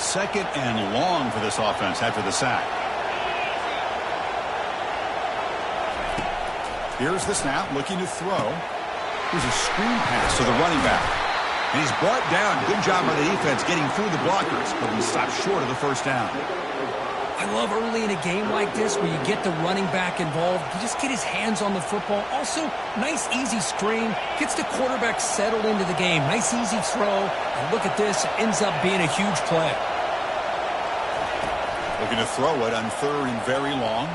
second and long for this offense after the sack. Here's the snap, looking to throw. Here's a screen pass to the running back. And he's brought down. Good job by the defense getting through the blockers, but he stopped short of the first down. I love early in a game like this where you get the running back involved. You just get his hands on the football. Also, nice, easy screen. Gets the quarterback settled into the game. Nice, easy throw. And look at this. It ends up being a huge play. Looking to throw it on third and very long.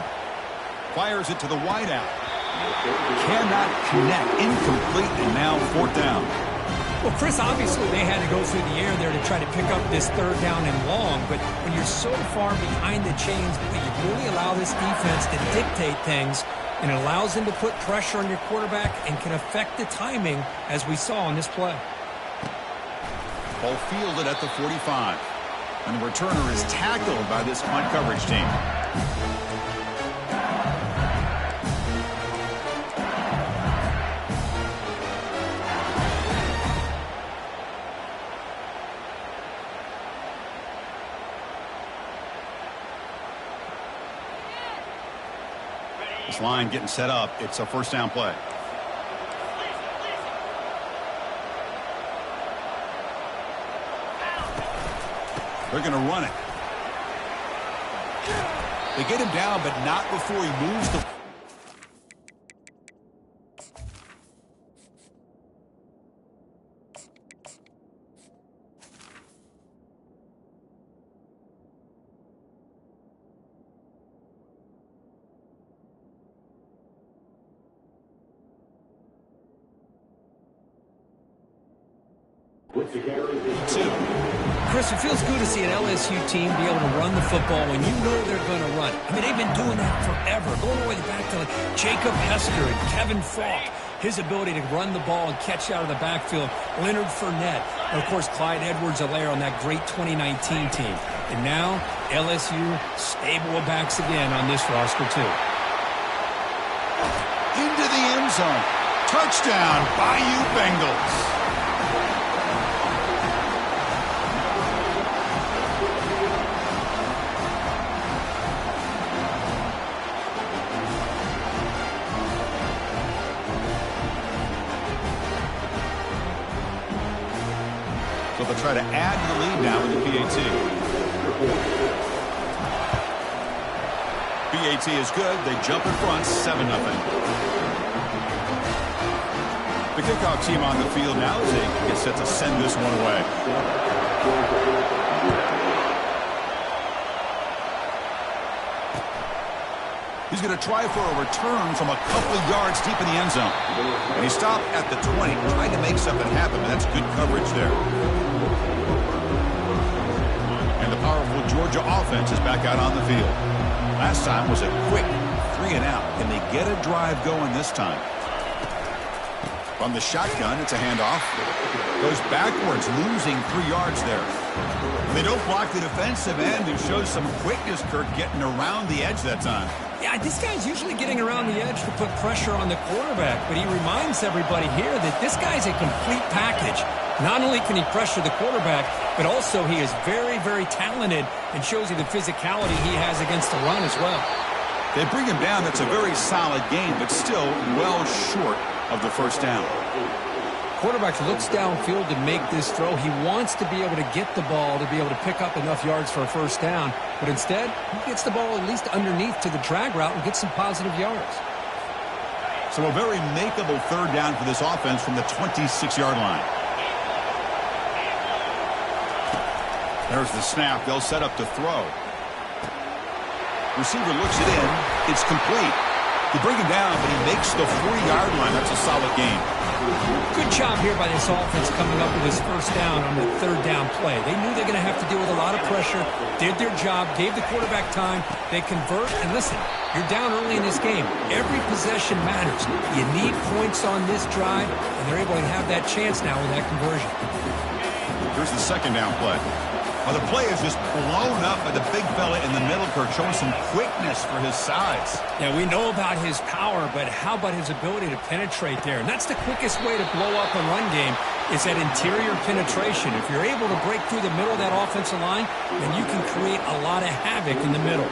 Fires it to the wideout. Cannot connect. Incomplete, and now fourth down. Well, Chris, obviously they had to go through the air there to try to pick up this third down and long, but when you're so far behind the chains, you really allow this defense to dictate things, and it allows them to put pressure on your quarterback and can affect the timing, as we saw on this play. Ball fielded at the 45. And the returner is tackled by this punt coverage team. This line getting set up. It's a first down play. They're going to run it. They get him down, but not before he moves the... Chris, it feels good to see an LSU team be able to run the football when you know they're going to run. I mean, they've been doing that forever, going all the way back to like Jacob Hester and Kevin Falk. His ability to run the ball and catch out of the backfield, Leonard Fournette, and of course Clyde Edwards-Helaire on that great 2019 team. And now LSU stable of backs again on this roster too. Into the end zone. Touchdown, Bayou Bengals. So they'll try to add to the lead now with the PAT. PAT is good. They jump in front, 7-0. The kickoff team on the field now as they get set to send this one away. He's going to try for a return from a couple of yards deep in the end zone. And he stopped at the 20, trying to make something happen, but that's good coverage there. And the powerful Georgia offense is back out on the field. Last time was a quick 3-and-out. Can they get a drive going this time? From the shotgun, it's a handoff. Goes backwards, losing 3 yards there. They don't block the defensive end, who shows some quickness, Kirk, getting around the edge that time. Yeah, this guy's usually getting around the edge to put pressure on the quarterback, but he reminds everybody here that this guy's a complete package. Not only can he pressure the quarterback, but also he is very, very talented and shows you the physicality he has against the run as well. They bring him down. That's a very solid game, but still well short of the first down. Quarterback looks downfield to make this throw. He wants to be able to get the ball to be able to pick up enough yards for a first down, but instead he gets the ball at least underneath to the drag route and gets some positive yards. So a very makeable third down for this offense from the 26-yard line. There's the snap. They'll set up to throw. Receiver looks it in. It's complete. They bring him down, but he makes the 40-yard line. That's a solid game. Good job here by this offense coming up with his first down on the third down play. They knew they're going to have to deal with a lot of pressure, did their job, gave the quarterback time. They convert, and listen, you're down early in this game. Every possession matters. You need points on this drive, and they're able to have that chance now with that conversion. Here's the second down play. Well, the play is just blown up by the big fella in the middle, Kirk, showing some quickness for his size. Yeah, we know about his power, but how about his ability to penetrate there? And that's the quickest way to blow up a run game, It's that interior penetration. If you're able to break through the middle of that offensive line, then you can create a lot of havoc in the middle.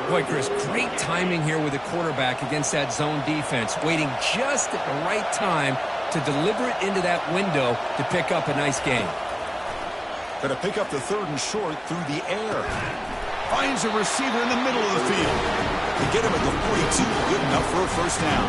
Boy, Chris, great timing here with the quarterback against that zone defense, waiting just at the right time to deliver it into that window to pick up a nice gain. Going to pick up the 3rd and short through the air. Finds a receiver in the middle of the field. To get him at the 42, good enough for a first down.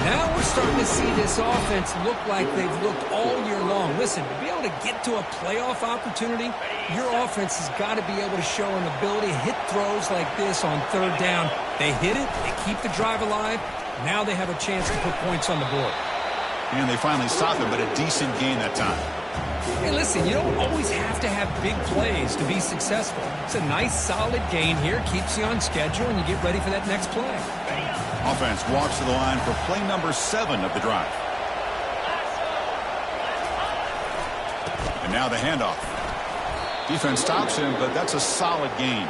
Now we're starting to see this offense look like they've looked all year long. Listen, to be able to get to a playoff opportunity, your offense has got to be able to show an ability to hit throws like this on 3rd down. They hit it, they keep the drive alive. Now they have a chance to put points on the board. And they finally stopped him, but a decent gain that time. Hey, listen, you don't always have to have big plays to be successful. It's a nice, solid gain here, keeps you on schedule, and you get ready for that next play. Offense walks to the line for play number 7 of the drive. And now the handoff. Defense stops him, but that's a solid gain.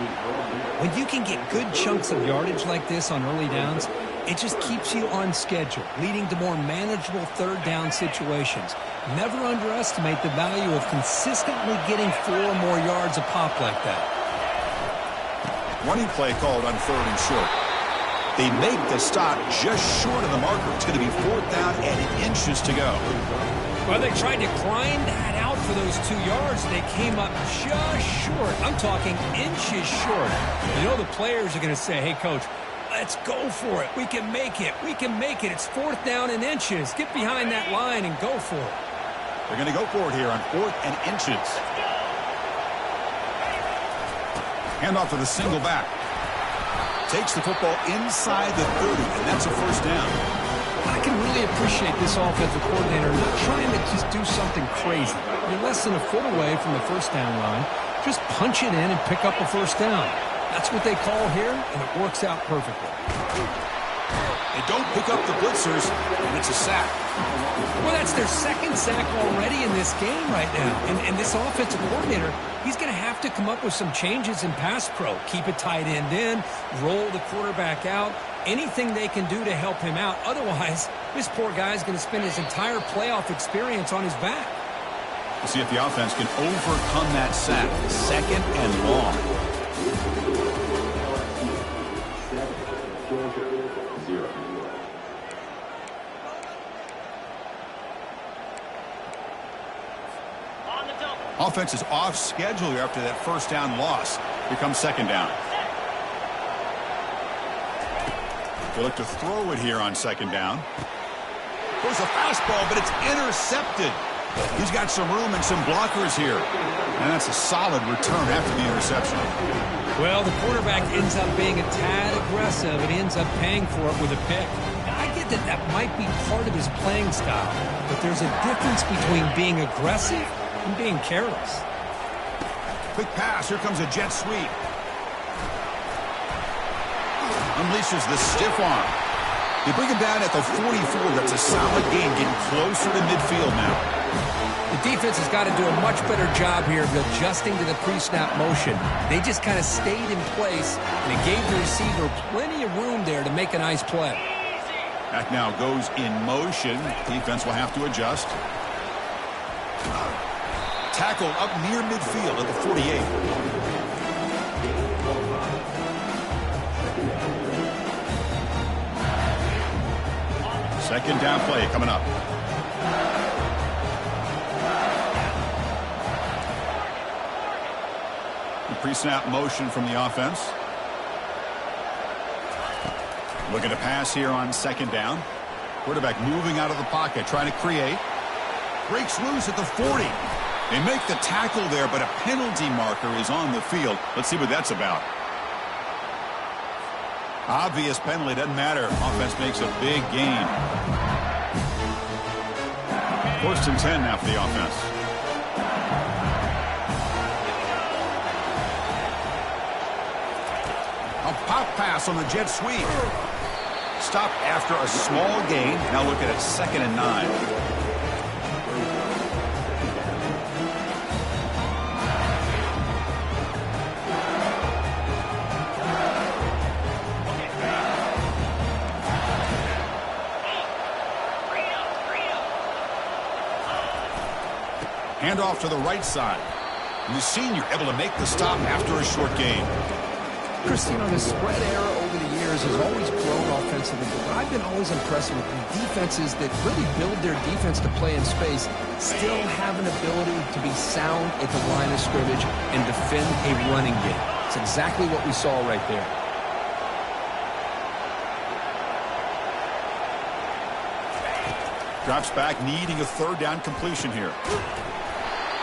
When you can get good chunks of yardage like this on early downs, it just keeps you on schedule, leading to more manageable 3rd down situations. Never underestimate the value of consistently getting 4 or more yards a pop like that. Running play called on 3rd and short. They make the stop just short of the marker. It's going to be 4th down and inches to go. Well, they tried to grind that out for those 2 yards. They came up just short. I'm talking inches short. You know the players are going to say, hey, Coach, let's go for it. We can make it. We can make it. It's 4th down and inches. Get behind that line and go for it. They're going to go for it here on 4th and inches. Handoff to the single back. Takes the football inside the 30, and that's a first down. I can really appreciate this offensive coordinator not trying to just do something crazy. You're less than a foot away from the first down line. Just punch it in and pick up a first down. That's what they call here, and it works out perfectly. They don't pick up the blitzers, and it's a sack. Well, that's their 2nd sack already in this game right now. And this offensive coordinator, he's going to have to come up with some changes in pass pro. Keep a tight end in, roll the quarterback out, anything they can do to help him out. Otherwise, this poor guy's going to spend his entire playoff experience on his back. We'll see if the offense can overcome that sack. 2nd and long. Offense is off schedule here after that first down loss. Here comes 2nd down. They look to throw it here on 2nd down. There's a fastball, but it's intercepted. He's got some room and some blockers here. And that's a solid return after the interception. Well, the quarterback ends up being a tad aggressive and ends up paying for it with a pick. Now, I get that that might be part of his playing style, but there's a difference between being aggressive and being careless. Quick pass. Here comes a jet sweep. Unleashes the stiff arm. They bring him down at the 44. That's a solid gain, getting closer to midfield now. The defense has got to do a much better job here of adjusting to the pre-snap motion. They just kind of stayed in place, and it gave the receiver plenty of room there to make a nice play. Back now goes in motion. Defense will have to adjust. Tackle up near midfield at the 48. Second down play coming up. The pre-snap motion from the offense. Looking to pass here on 2nd down. Quarterback moving out of the pocket, trying to create. Breaks loose at the 40. They make the tackle there, but a penalty marker is on the field. Let's see what that's about. Obvious penalty, doesn't matter. Offense makes a big gain. 1st and 10 now for the offense. A pop pass on the jet sweep. Stopped after a small gain. Now look at it, 2nd and 9. Hand off to the right side. And the senior able to make the stop after a short gain. Chris, you know, the spread era over the years has always grown offensively, but I've been always impressed with the defenses that really build their defense to play in space, still have an ability to be sound at the line of scrimmage and defend a running game. It's exactly what we saw right there. Drops back, needing a third down completion here.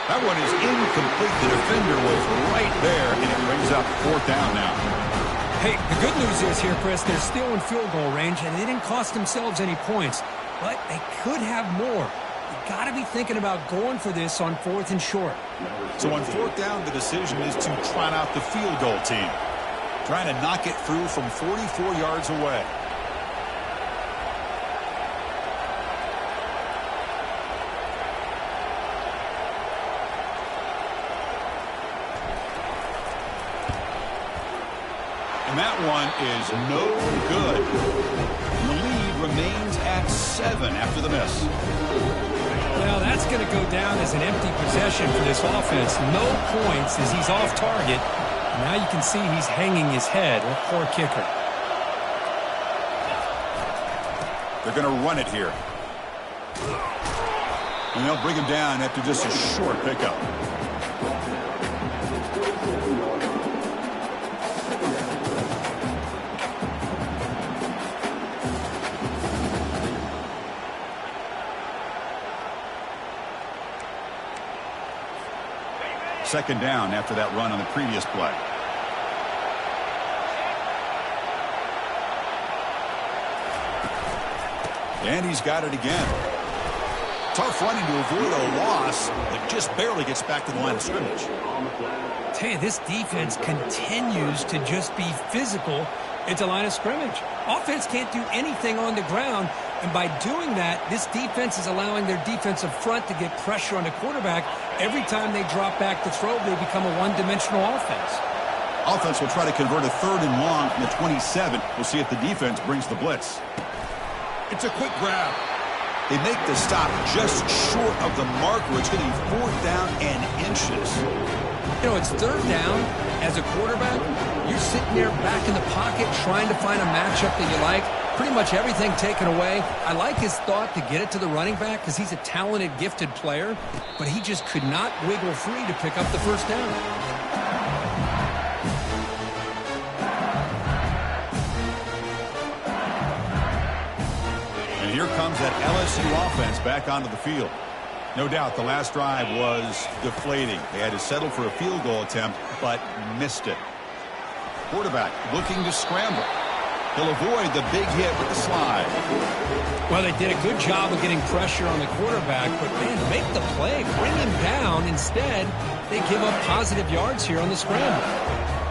That one is incomplete. The defender was right there, and it brings up fourth down now. Hey, the good news is here, Chris, they're still in field goal range, and they didn't cost themselves any points. But they could have more. You got to be thinking about going for this on 4th and short. So on 4th down, the decision is to trot out the field goal team. Trying to knock it through from 44 yards away. And that one is no good. The lead remains at 7 after the miss. Well, that's going to go down as an empty possession for this offense. No points as he's off target. Now you can see he's hanging his head. What poor kicker. They're going to run it here. And they'll bring him down after just a short pickup. Second down after that run on the previous play. And he's got it again. Tough running to avoid a loss, but just barely gets back to the line of scrimmage. Tell you, this defense continues to just be physical at the line of scrimmage. Offense can't do anything on the ground, and by doing that, this defense is allowing their defensive front to get pressure on the quarterback. Every time they drop back to throw, they become a one-dimensional offense. Offense will try to convert a 3rd and long from the 27. We'll see if the defense brings the blitz. It's a quick grab. They make the stop just short of the marker. It's getting 4th down and inches. You know, it's 3rd down. As a quarterback, you're sitting there back in the pocket trying to find a matchup that you like. Pretty much everything taken away. I like his thought to get it to the running back because he's a talented, gifted player, but he just could not wiggle free to pick up the 1st down. And here comes that LSU offense back onto the field. No doubt the last drive was deflating. They had to settle for a field goal attempt, but missed it. Quarterback looking to scramble. He'll avoid the big hit with the slide. Well, they did a good job of getting pressure on the quarterback, but, man, make the play. Bring him down. Instead, they give up positive yards here on the scramble.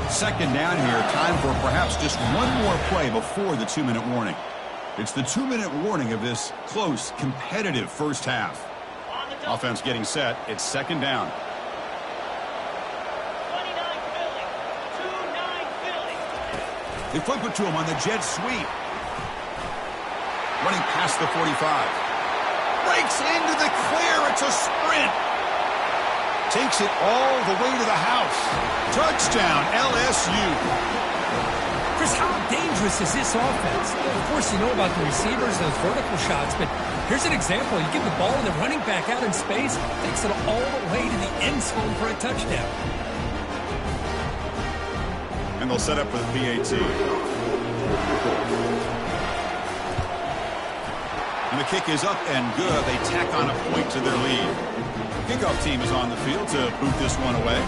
Second down here. Time for perhaps just one more play before the 2-minute warning. It's the 2-minute warning of this close, competitive first half. Offense getting set. It's 2nd down. They flip it to him on the jet sweep. Running past the 45. Breaks into the clear. It's a sprint. Takes it all the way to the house. Touchdown, LSU. Chris, how dangerous is this offense? Of course, you know about the receivers, those vertical shots, but here's an example. You give the ball and the running back out in space, takes it all the way to the end zone for a touchdown. And they'll set up for the PAT. And the kick is up and good. They tack on a point to their lead. Kickoff team is on the field to boot this one away.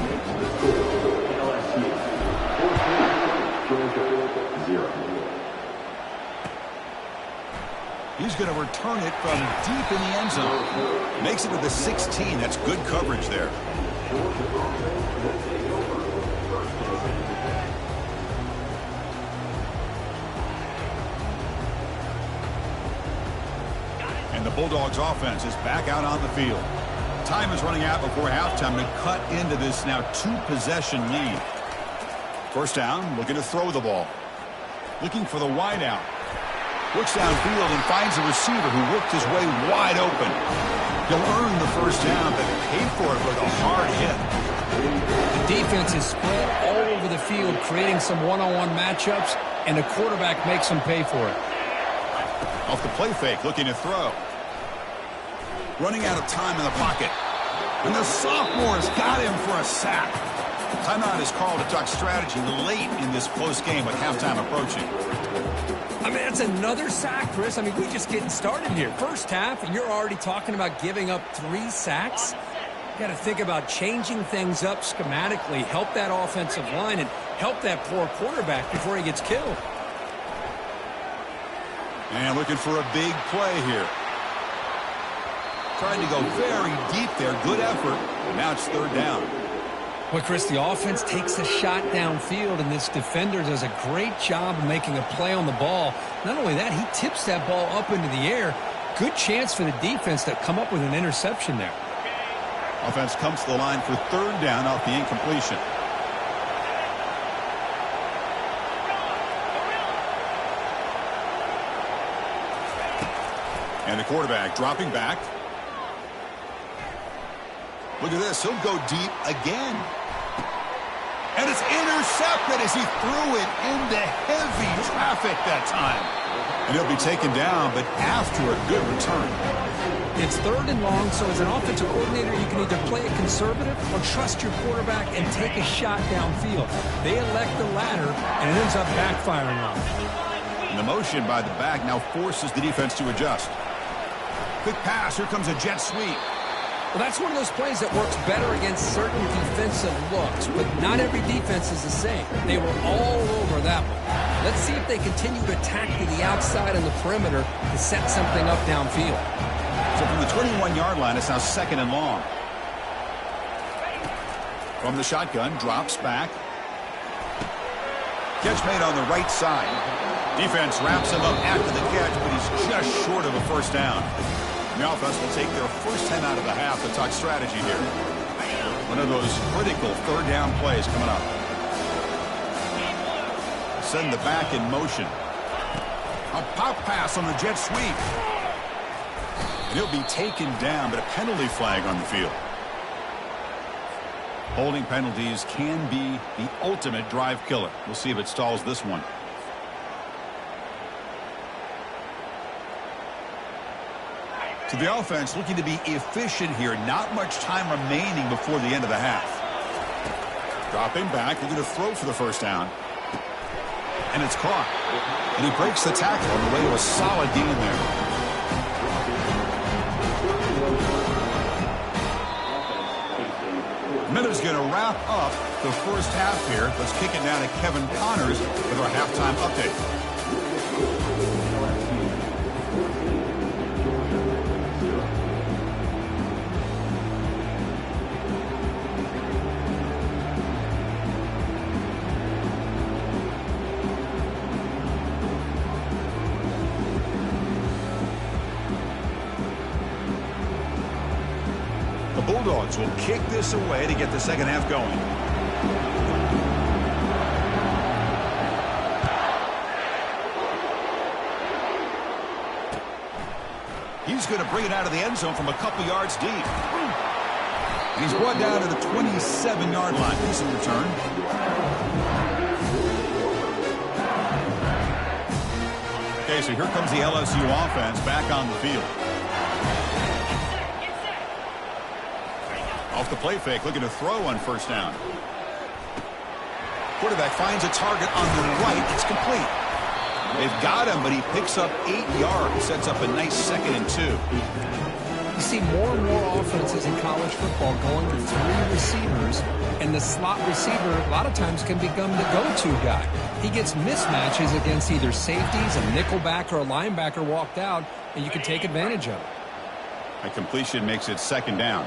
He's going to return it from deep in the end zone. Makes it to the 16. That's good coverage there. And the Bulldogs offense is back out on the field. Time is running out before halftime to cut into this now 2-possession lead. First down, looking to throw the ball. Looking for the wide out. Looks downfield and finds a receiver who worked his way wide open. He'll earn the first down, but paid for it with a hard hit. The defense is spread all over the field, creating some one-on-one matchups, and the quarterback makes them pay for it. Off the play fake, looking to throw. Running out of time in the pocket. And the sophomore's got him for a sack. Timeout is called to talk strategy late in this close game with halftime approaching. I mean, that's another sack, Chris. I mean, we're just getting started here. First half, and you're already talking about giving up 3 sacks. You got to think about changing things up schematically, help that offensive line, and help that poor quarterback before he gets killed. And looking for a big play here. Trying to go very deep there. Good effort. And now it's third down. Well, Chris, the offense takes a shot downfield, and this defender does a great job of making a play on the ball. Not only that, he tips that ball up into the air. Good chance for the defense to come up with an interception there. Offense comes to the line for third down off the incompletion. And the quarterback dropping back. Look at this. He'll go deep again. And it's intercepted as he threw it into heavy traffic that time. And he'll be taken down, but after a good return. It's third and long, so as an offensive coordinator, you can either play it conservative or trust your quarterback and take a shot downfield. They elect the latter, and it ends up backfiring on them. And the motion by the back now forces the defense to adjust. Quick pass. Here comes a jet sweep. Well, that's one of those plays that works better against certain defensive looks, but not every defense is the same. They were all over that one. Let's see if they continue to attack to the outside on the perimeter to set something up downfield. So from the 21-yard line, it's now second and long. From the shotgun, drops back. Catch made on the right side. Defense wraps him up after the catch, but he's just short of a first down. The offense will take their first time out of the half to talk strategy here. One of those critical third down plays coming up. Send the back in motion. A pop pass on the jet sweep. And he'll be taken down, but a penalty flag on the field. Holding penalties can be the ultimate drive killer. We'll see if it stalls this one. So the offense looking to be efficient here. Not much time remaining before the end of the half. Dropping back. They're going to throw for the first down. And it's caught. And he breaks the tackle on the way to a solid gain there. Miller's going to wrap up the first half here. Let's kick it down to Kevin Connors with our halftime update. Bulldogs will kick this away to get the second half going. He's going to bring it out of the end zone from a couple yards deep. And he's brought down to the 27-yard line. Decent return. Okay, so here comes the LSU offense back on the field. Off the play fake, looking to throw on first down. Quarterback finds a target on the right. It's complete. They've got him, but he picks up 8 yards. Sets up a nice 2nd and 2. You see more and more offenses in college football going to 3 receivers, and the slot receiver a lot of times can become the go-to guy. He gets mismatches against either safeties, a nickelback, or a linebacker walked out, and you can take advantage of it. A completion makes it 2nd down.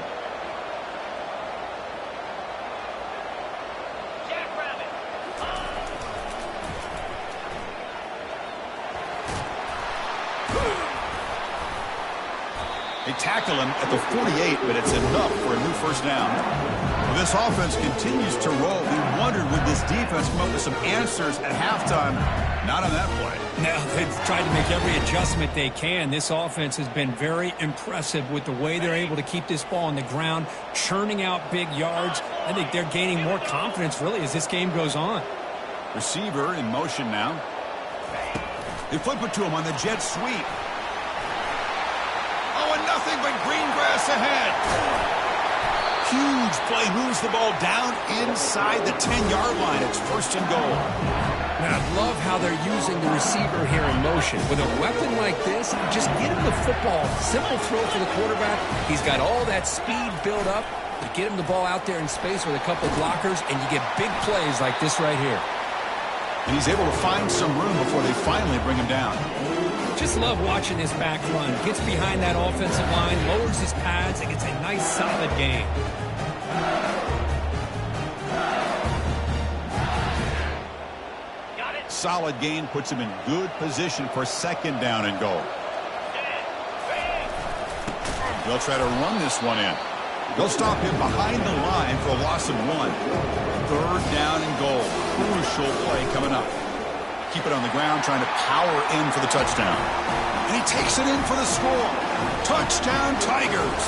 They tackle him at the 48, but it's enough for a new first down. Well, this offense continues to roll. We wondered, would this defense come up with some answers at halftime. Not on that play. Now, they've tried to make every adjustment they can. This offense has been very impressive with the way they're able to keep this ball on the ground, churning out big yards. I think they're gaining more confidence, really, as this game goes on. Receiver in motion now. They flip it to him on the jet sweep. Oh, and nothing but green grass ahead. Huge play, moves the ball down inside the 10-yard line. It's first and goal. And I love how they're using the receiver here in motion. With a weapon like this, just get him the football. Simple throw for the quarterback. He's got all that speed built up. You get him the ball out there in space with a couple blockers, and you get big plays like this right here. And he's able to find some room before they finally bring him down. Just love watching this back run. Gets behind that offensive line, lowers his pads, and gets a nice, solid gain. Solid gain puts him in good position for second down and goal. They'll try to run this one in. They'll stop him behind the line for a loss of 1. Third down and goal. Crucial play coming up. Keep it on the ground, trying to power in for the touchdown. And he takes it in for the score. Touchdown, Tigers.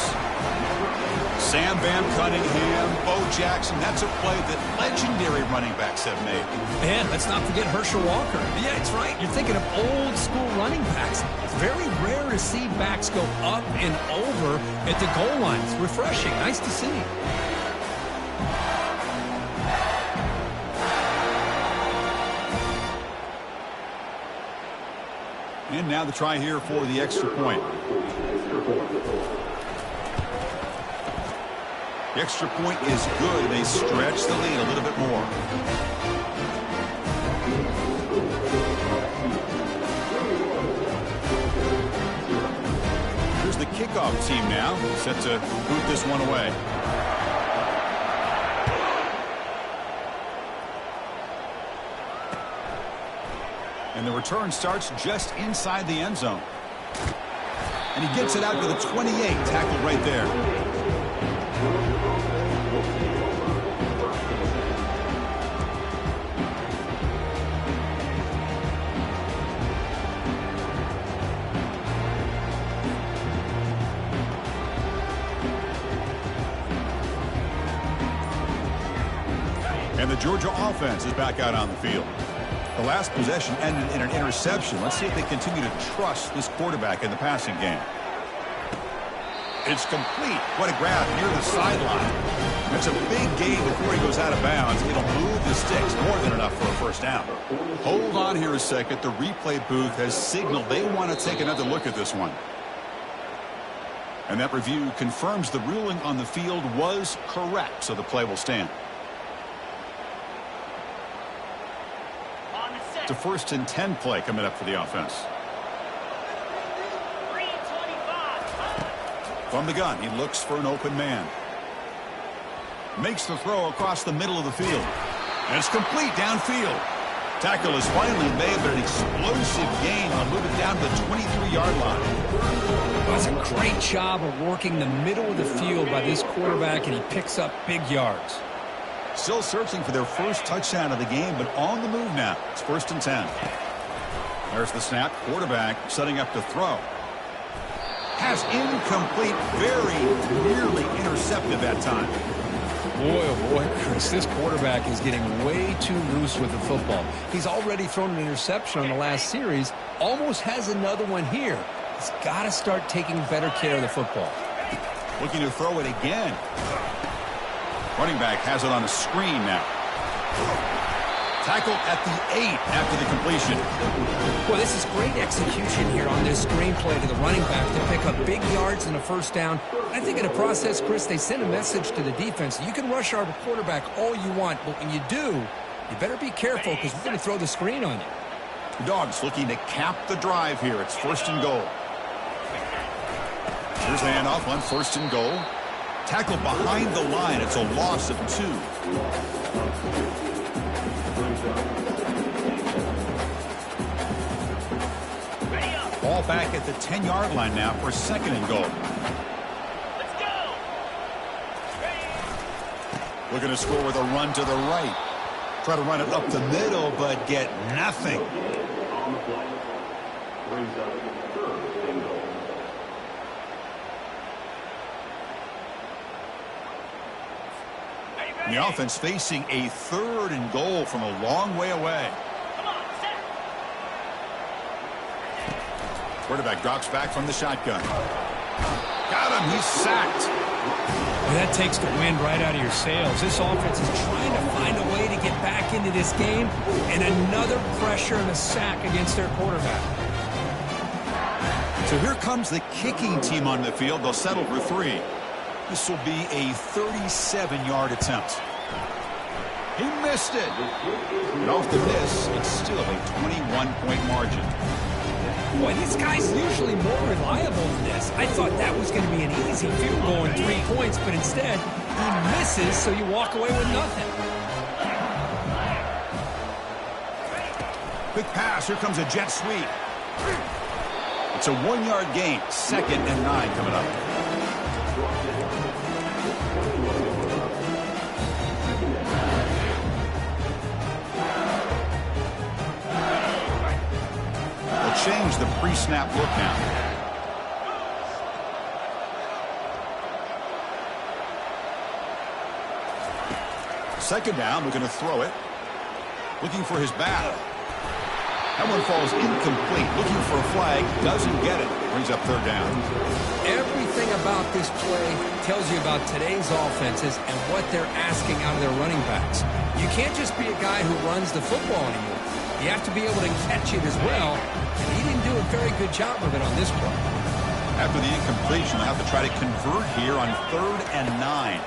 Sam Van Cunningham, Bo Jackson. That's a play that legendary running backs have made. And let's not forget Herschel Walker. Yeah, it's right. You're thinking of old school running backs. It's very rare to see backs go up and over at the goal line. It's refreshing. Nice to see. And now the try here for the extra point. The extra point is good. They stretch the lead a little bit more. Here's the kickoff team now, set to boot this one away. And the return starts just inside the end zone. And he gets it out to the 28, tackled right there. And the Georgia offense is back out on the field. The last possession ended in an interception. Let's see if they continue to trust this quarterback in the passing game. It's complete. What a grab near the sideline. It's a big gain before he goes out of bounds. It'll move the sticks more than enough for a first down. Hold on here a second. The replay booth has signaled they want to take another look at this one. And that review confirms the ruling on the field was correct, so the play will stand. It's a 1st and 10 play coming up for the offense. From the gun, he looks for an open man. Makes the throw across the middle of the field. And it's complete downfield. Tackle is finally made, but an explosive gain will move it down to the 23-yard line. Does a great job of working the middle of the field by this quarterback, and he picks up big yards. Still searching for their first touchdown of the game, but on the move now. It's 1st and 10. There's the snap. Quarterback setting up to throw. Has incomplete, very nearly intercepted that time. Boy, oh boy, Chris, this quarterback is getting way too loose with the football. He's already thrown an interception on the last series. Almost has another one here. He's got to start taking better care of the football. Looking to throw it again. Running back has it on a screen now. Tackled at the 8 after the completion. Well, this is great execution here on this screen play to the running back to pick up big yards and a first down. I think in the process, Chris, they send a message to the defense. You can rush our quarterback all you want, but when you do, you better be careful because we're going to throw the screen on you. The Dogs looking to cap the drive here. It's 1st and goal. Here's the handoff on 1st and goal. Tackled behind the line. It's a loss of 2. Ball back at the 10-yard line now for 2nd and goal. Let's go. Looking to score with a run to the right. Try to run it up the middle, but get nothing. On the play. Brings up third and goal. And the offense facing a 3rd and goal from a long way away. Come on, set. Quarterback drops back from the shotgun. Got him. He's sacked. Well, that takes the wind right out of your sails. This offense is trying to find a way to get back into this game, and another pressure and a sack against their quarterback. So here comes the kicking team on the field. They'll settle for 3. This will be a 37-yard attempt. He missed it. And off the miss, it's still a 21-point margin. Boy, these guys usually more reliable than this. I thought that was going to be an easy field goal and 3 points, but instead, he misses, so you walk away with nothing. Quick pass. Here comes a jet sweep. It's a 1-yard gain. 2nd and 9 coming up. They'll change the pre-snap look now. Second down, looking to throw it. Looking for his bat. That one falls incomplete. Looking for a flag. Doesn't get it. Brings up 3rd down. Everything about this play tells you about today's offenses and what they're asking out of their running backs. You can't just be a guy who runs the football anymore. You have to be able to catch it as well, and he didn't do a very good job of it on this play. After the incompletion, they'll have to try to convert here on 3rd and 9.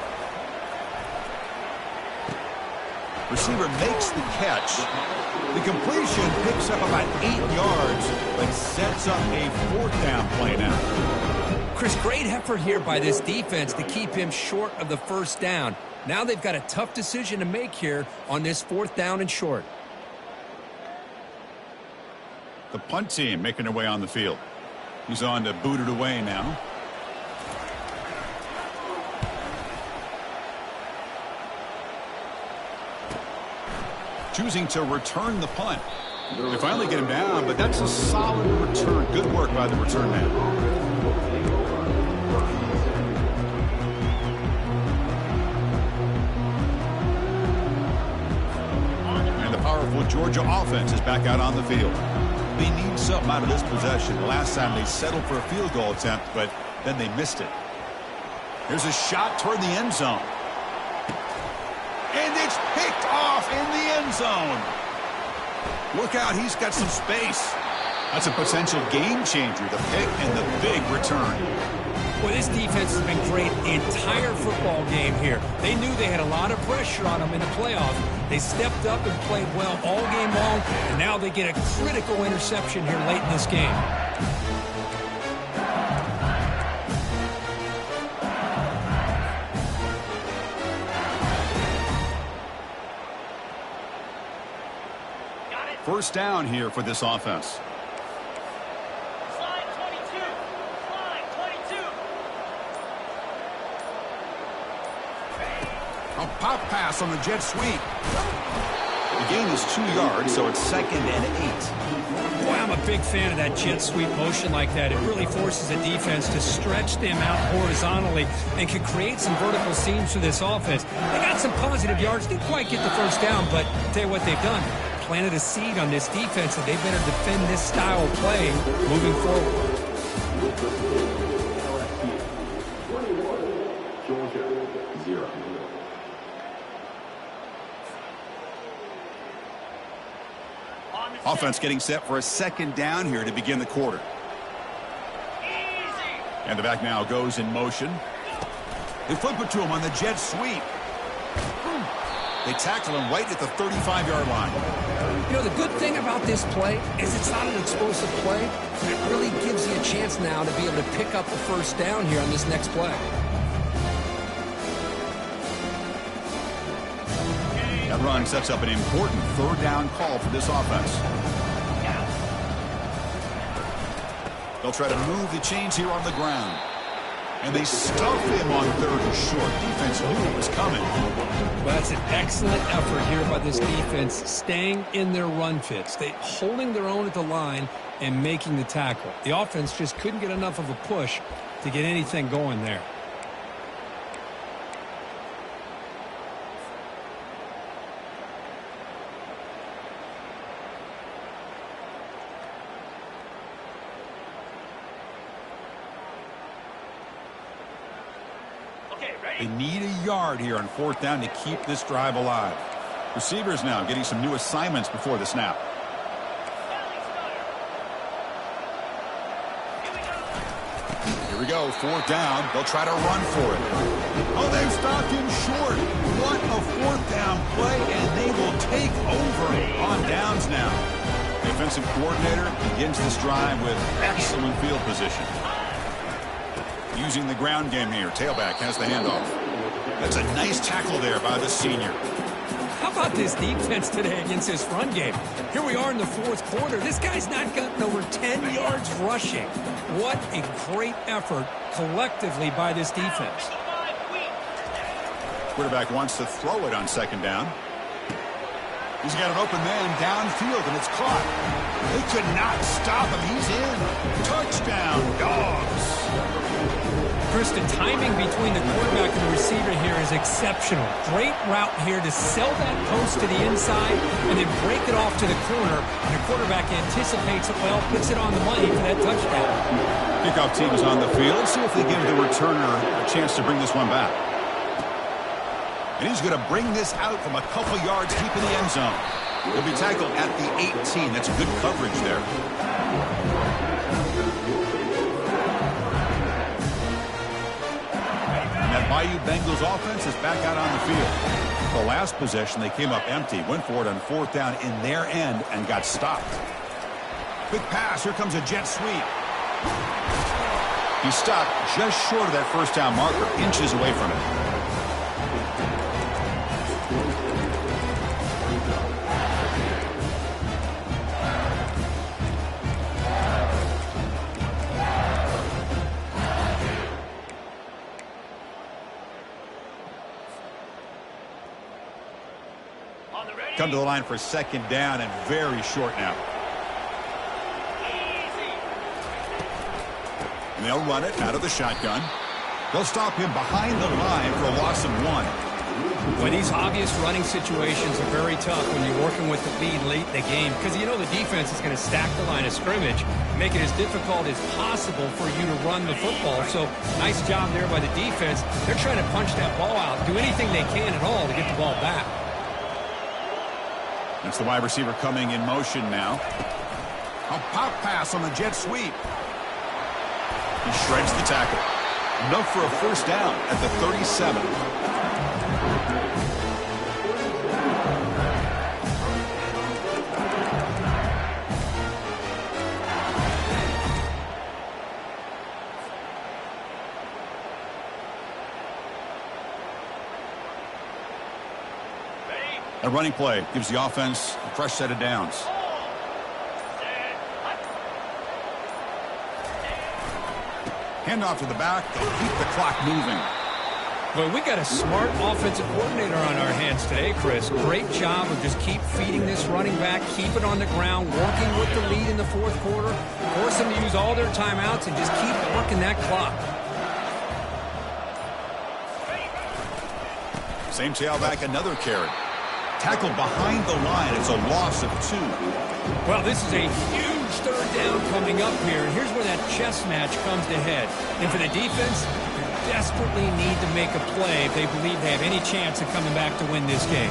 Receiver makes the catch. The completion picks up about 8 yards, but sets up a 4th down play now. Chris, great effort here by this defense to keep him short of the 1st down. Now they've got a tough decision to make here on this 4th down and short. The punt team making their way on the field. He's on to boot it away now. Choosing to return the punt. They finally get him down, but that's a solid return. Good work by the return man. And the powerful Georgia offense is back out on the field. They need something out of this possession. The last time they settled for a field goal attempt, but then they missed it. Here's a shot toward the end zone. And it's picked off in the end zone. Look out, he's got some space. That's a potential game changer, the pick and the big return. Well, this defense has been great the entire football game here. They knew they had a lot of pressure on them in the playoffs. They stepped up and played well all game long, and now they get a critical interception here late in this game. First down here for this offense. Slide 22. Slide 22. A pop pass on the jet sweep. The gain is 2 yards, so it's 2nd and 8. Boy, I'm a big fan of that jet sweep motion like that. It really forces a defense to stretch them out horizontally and can create some vertical seams for this offense. They got some positive yards. Didn't quite get the first down, but I'll tell you what they've done. Planted a seed on this defense, and they better defend this style of play moving forward. Georgia 0. Offense getting set for a second down here to begin the quarter. Easy. And the back now goes in motion. They flip it to him on the jet sweep. They tackle him right at the 35-yard line. You know, the good thing about this play is it's not an explosive play. It really gives you a chance now to be able to pick up the first down here on this next play. That run sets up an important 3rd down call for this offense. They'll try to move the chains here on the ground. And they stuff him on 3rd and short. Defense knew it was coming. Well, that's an excellent effort here by this defense, staying in their run fits. They holding their own at the line and making the tackle. The offense just couldn't get enough of a push to get anything going there. They need a yard here on 4th down to keep this drive alive. Receivers now getting some new assignments before the snap. Here we go, 4th down. They'll try to run for it. Oh, they've stopped him short. What a 4th down play, and they will take over on downs now. The defensive coordinator begins this drive with excellent field position. Using the ground game here. Tailback has the handoff. That's a nice tackle there by the senior. How about this defense today against this run game? Here we are in the 4th quarter. This guy's not gotten over 10 yards rushing. What a great effort collectively by this defense. Quarterback wants to throw it on 2nd down. He's got an open man downfield, and it's caught. They could not stop him. He's in. Touchdown, Dogs. Chris, the timing between the quarterback and the receiver here is exceptional. Great route here to sell that post to the inside and then break it off to the corner. And the quarterback anticipates it well, puts it on the money for that touchdown. Kickoff team is on the field. See if they give the returner a chance to bring this one back. And he's going to bring this out from a couple yards deep in the end zone. He'll be tackled at the 18. That's good coverage there. And that Bayou Bengals offense is back out on the field. The last possession, they came up empty, went for it on 4th down in their end and got stopped. Quick pass. Here comes a jet sweep. He stopped just short of that 1st down marker, inches away from it. Come to the line for 2nd down and very short now. And they'll run it out of the shotgun. They'll stop him behind the line for a loss of 1. Well, these obvious running situations are very tough when you're working with the lead late in the game because you know the defense is going to stack the line of scrimmage, make it as difficult as possible for you to run the football. So nice job there by the defense. They're trying to punch that ball out, do anything they can at all to get the ball back. That's the wide receiver coming in motion now. A pop pass on the jet sweep. He shreds the tackle. Enough for a 1st down at the 37. A running play gives the offense a fresh set of downs. Handoff to the back. They'll keep the clock moving. Well, we got a smart offensive coordinator on our hands today, Chris. Great job of just keep feeding this running back, keep it on the ground, working with the lead in the 4th quarter, force them to use all their timeouts, and just keep working that clock. Same tailback, another carry. Tackled behind the line. It's a loss of 2. Well, this is a huge 3rd down coming up here, and here's where that chess match comes to head. And for the defense, they desperately need to make a play if they believe they have any chance of coming back to win this game.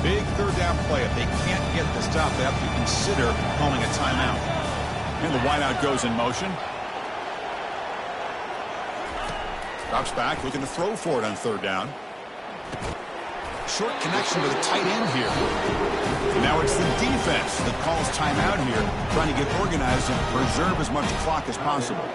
Big 3rd down play. If they can't get the stop, they have to consider calling a timeout. And the wideout goes in motion. Drops back, looking to throw for it on 3rd down. Short connection to the tight end here. And now it's the defense that calls timeout here, trying to get organized and preserve as much clock as possible.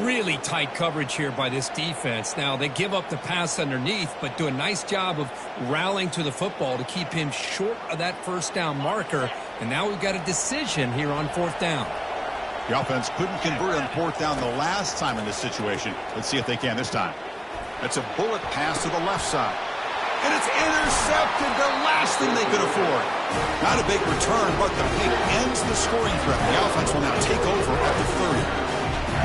Really tight coverage here by this defense. Now, they give up the pass underneath, but do a nice job of rallying to the football to keep him short of that 1st down marker. And now we've got a decision here on 4th down. The offense couldn't convert on fourth down the last time in this situation. Let's see if they can this time. That's a bullet pass to the left side. And it's intercepted, the last thing they could afford. Not a big return, but the pick ends the scoring threat. The offense will now take over at the 30.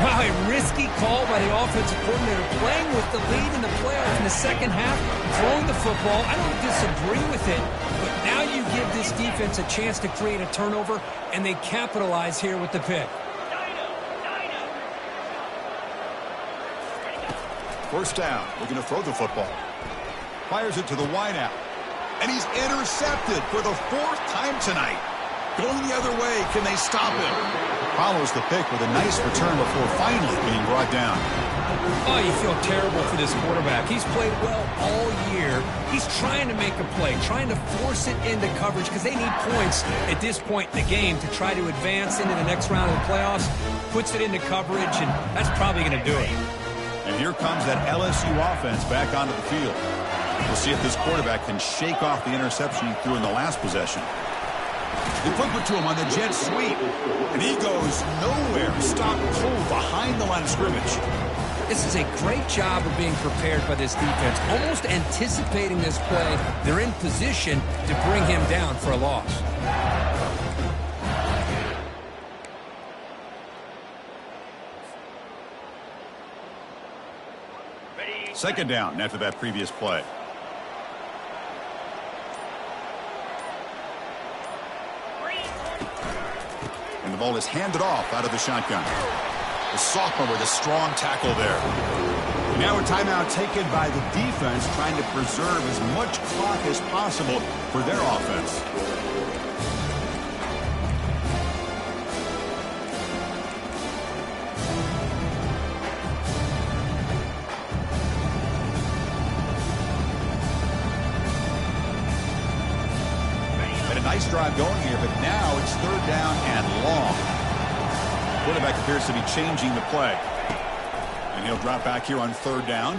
Wow, a risky call by the offensive coordinator, playing with the lead in the playoffs in the second half, throwing the football. I don't disagree with it, but now you give this defense a chance to create a turnover, and they capitalize here with the pick. First down, looking to throw the football. Fires it to the wideout. And he's intercepted for the fourth time tonight. Going the other way, can they stop him? Follows the pick with a nice return before finally being brought down. Oh, you feel terrible for this quarterback. He's played well all year. He's trying to make a play, trying to force it into coverage because they need points at this point in the game to try to advance into the next round of the playoffs. Puts it into coverage, and that's probably going to do it. And here comes that LSU offense back onto the field. We'll see if this quarterback can shake off the interception he threw in the last possession. They flip it to him on the jet sweep, and he goes nowhere. Stopped cold behind the line of scrimmage. This is a great job of being prepared by this defense, almost anticipating this play. They're in position to bring him down for a loss. Second down after that previous play. And the ball is handed off out of the shotgun. The sophomore with a strong tackle there. Now a timeout taken by the defense, trying to preserve as much clock as possible for their offense. Nice drive going here, but now it's third down and long. Quarterback appears to be changing the play. And he'll drop back here on third down.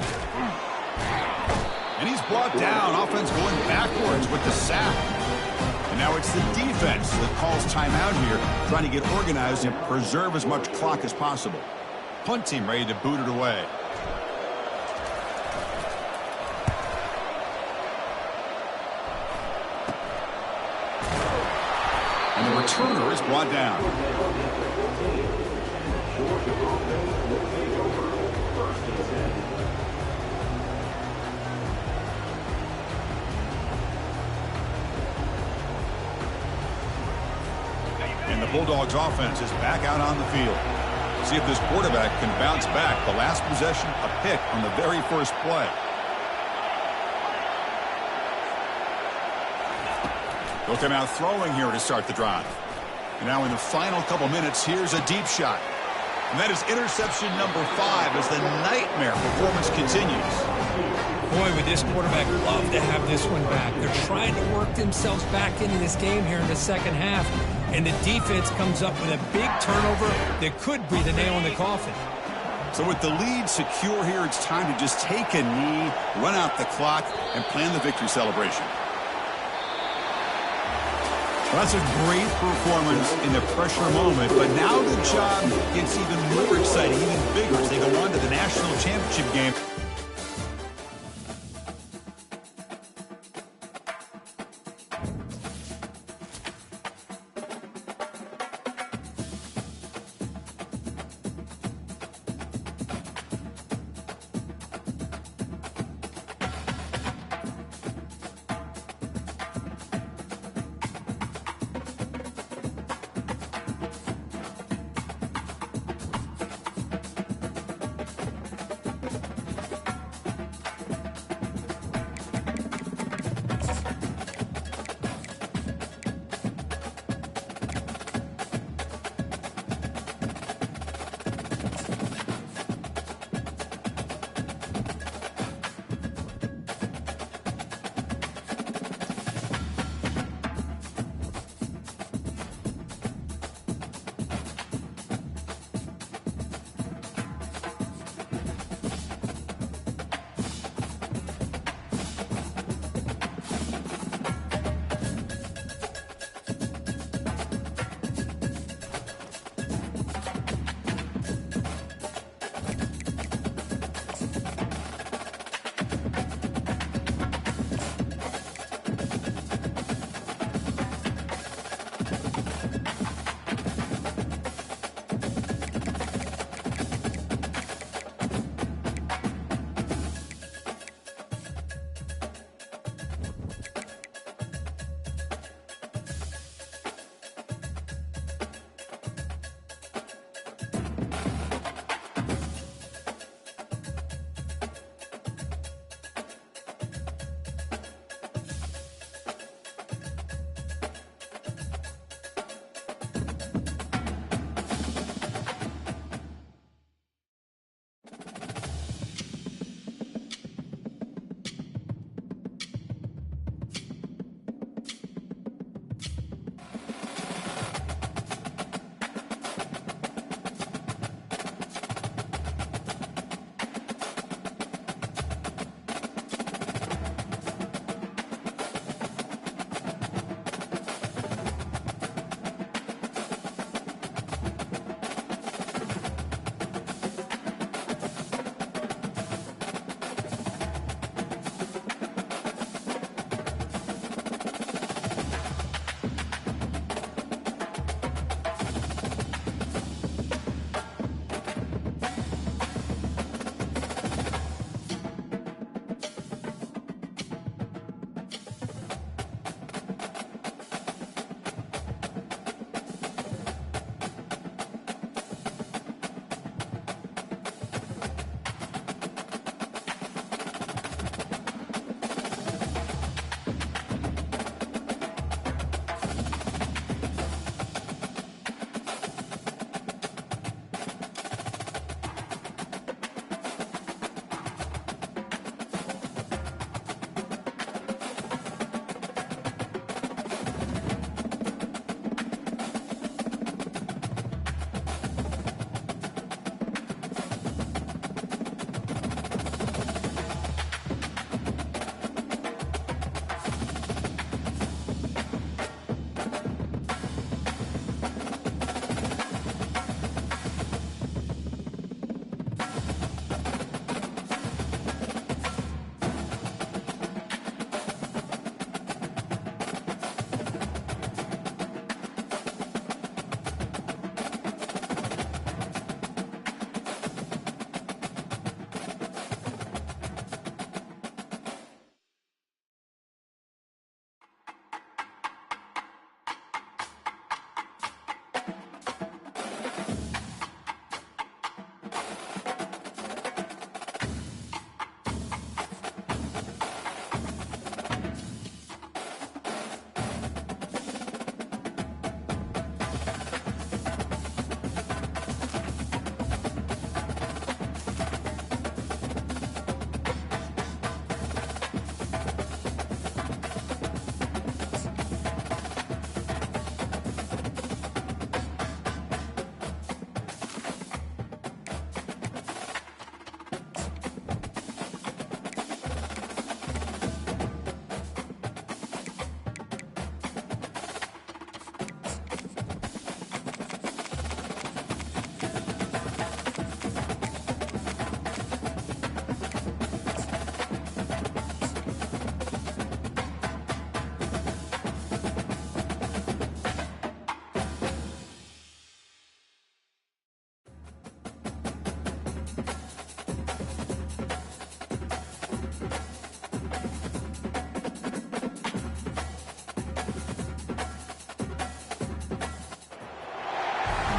And he's brought down. Offense going backwards with the sack. And now it's the defense that calls timeout here, trying to get organized and preserve as much clock as possible. Punt team ready to boot it away. And the returner is brought down. And the Bulldogs offense is back out on the field. See if this quarterback can bounce back. The last possession, a pick on the very first play. They'll come out throwing here to start the drive. And now in the final couple minutes, here's a deep shot. And that is interception number 5 as the nightmare performance continues. Boy, would this quarterback love to have this one back. They're trying to work themselves back into this game here in the second half. And the defense comes up with a big turnover that could be the nail in the coffin. So with the lead secure here, it's time to just take a knee, run out the clock, and plan the victory celebration. Well, that's a great performance in the pressure moment, but now the job gets even more exciting, even bigger as they go on to the national championship game.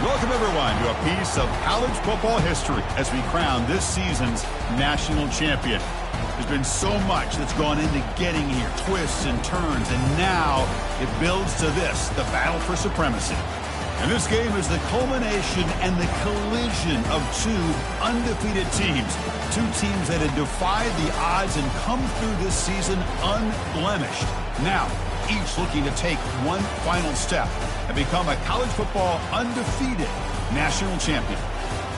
Welcome, everyone, to a piece of college football history as we crown this season's national champion. There's been so much that's gone into getting here, twists and turns, and now it builds to this, the battle for supremacy. And this game is the culmination and the collision of two undefeated teams. Two teams that had defied the odds and come through this season unblemished. Now, each looking to take one final step and become a college football undefeated national champion.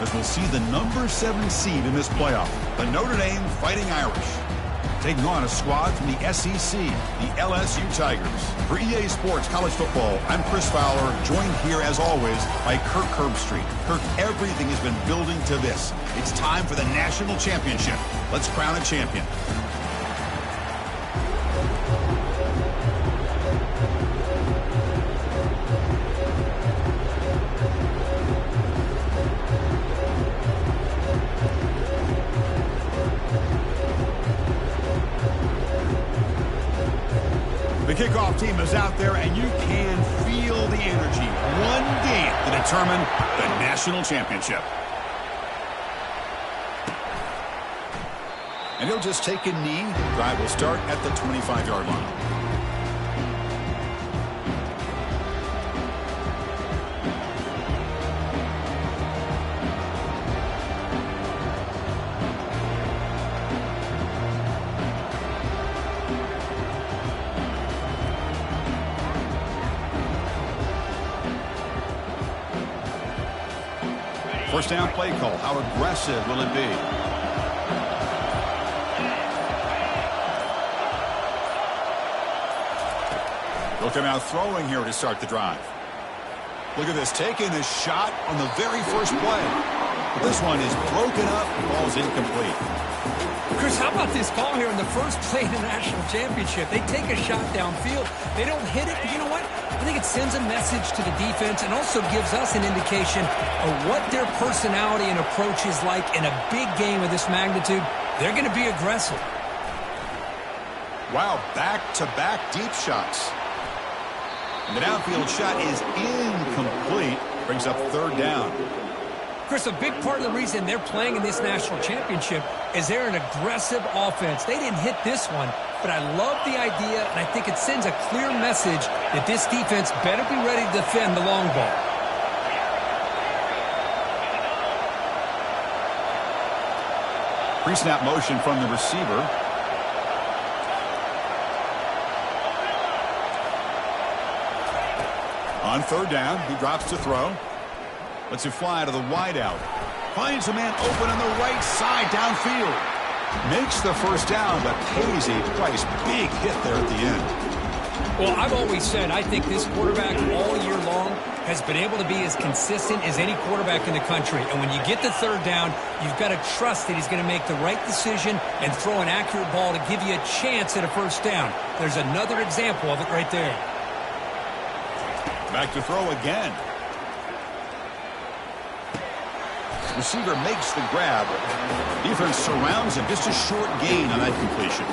As we'll see the number 7 seed in this playoff, the Notre Dame Fighting Irish, taking on a squad from the SEC, the LSU Tigers. For EA Sports College Football, I'm Chris Fowler, joined here as always by Kirk Herbstreit. Kirk, everything has been building to this. It's time for the national championship. Let's crown a champion. The kickoff team is out there, and you can feel the energy. One game to determine the national championship. And he'll just take a knee. Drive will start at the 25-yard line. First down play call. How aggressive will it be? He'll come out throwing here to start the drive. Look at this, taking the shot on the very first play. But this one is broken up, ball's incomplete. Chris, how about this call here in the first play in the national championship? They take a shot downfield. They don't hit it, but you know what? I think it sends a message to the defense and also gives us an indication of what their personality and approach is like in a big game of this magnitude. They're going to be aggressive. Wow, back-to-back deep shots. And the downfield shot is incomplete. Brings up third down. Chris, a big part of the reason they're playing in this national championship is they're an aggressive offense. They didn't hit this one, but I love the idea, and I think it sends a clear message that this defense better be ready to defend the long ball. Pre-snap motion from the receiver. On third down, he drops to throw. Lets it fly to the wideout. Finds a man open on the right side downfield. Makes the first down, but pays a price. Big hit there at the end. Well, I've always said I think this quarterback all year long has been able to be as consistent as any quarterback in the country. And when you get the third down, you've got to trust that he's going to make the right decision and throw an accurate ball to give you a chance at a first down. There's another example of it right there. Back to throw again. Receiver makes the grab. Defense surrounds him. Just a short gain on that completion.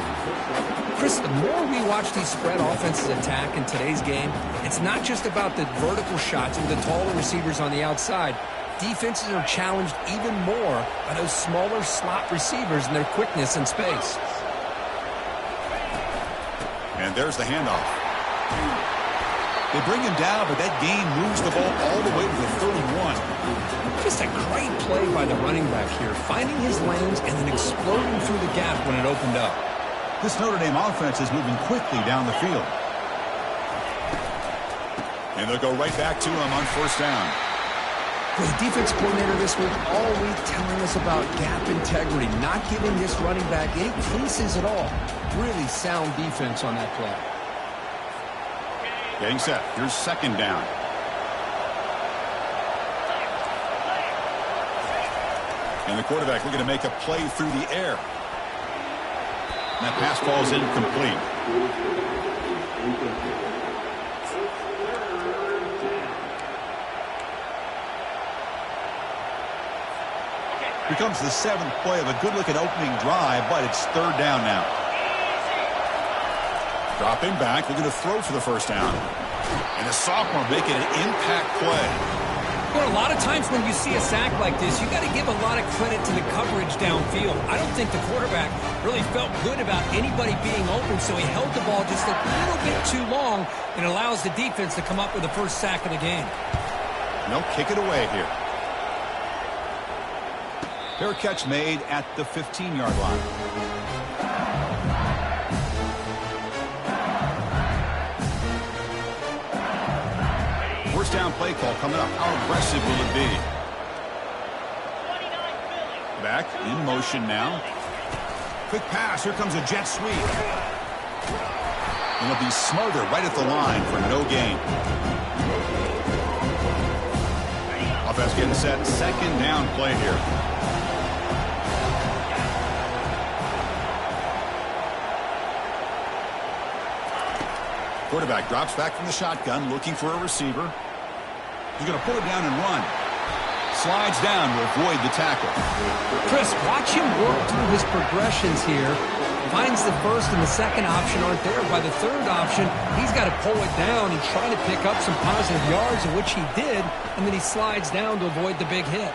Chris, the more we watch these spread offenses attack in today's game, it's not just about the vertical shots with the taller receivers on the outside. Defenses are challenged even more by those smaller slot receivers and their quickness in space. And there's the handoff. They bring him down, but that gain moves the ball all the way to the 31. Just a great play by the running back here, finding his lanes and then exploding through the gap when it opened up. This Notre Dame offense is moving quickly down the field. And they'll go right back to him on first down. The defense coordinator this week all week telling us about gap integrity, not giving this running back any creases at all. Really sound defense on that play. Getting set. Here's second down. And the quarterback looking to make a play through the air. And that pass ball is incomplete. Becomes the 7th play of a good-looking opening drive, but it's third down now. Dropping back, looking to throw for the first down. And the sophomore making an impact play. You know, a lot of times when you see a sack like this, you got to give a lot of credit to the coverage downfield. I don't think the quarterback really felt good about anybody being open, so he held the ball just a little bit too long and allows the defense to come up with the first sack of the game. No, kick it away here. Fair catch made at the 15-yard line. First down play call coming up. How aggressive will it be? Back in motion now. Quick pass. Here comes a jet sweep. And it'll be smothered right at the line for no gain. Offense getting set. Second down play here. Quarterback drops back from the shotgun, looking for a receiver. He's going to pull it down and run. Slides down to avoid the tackle. Chris, watch him work through his progressions here. Finds the first and the second option aren't there. By the third option, he's got to pull it down and try to pick up some positive yards, which he did, and then he slides down to avoid the big hit.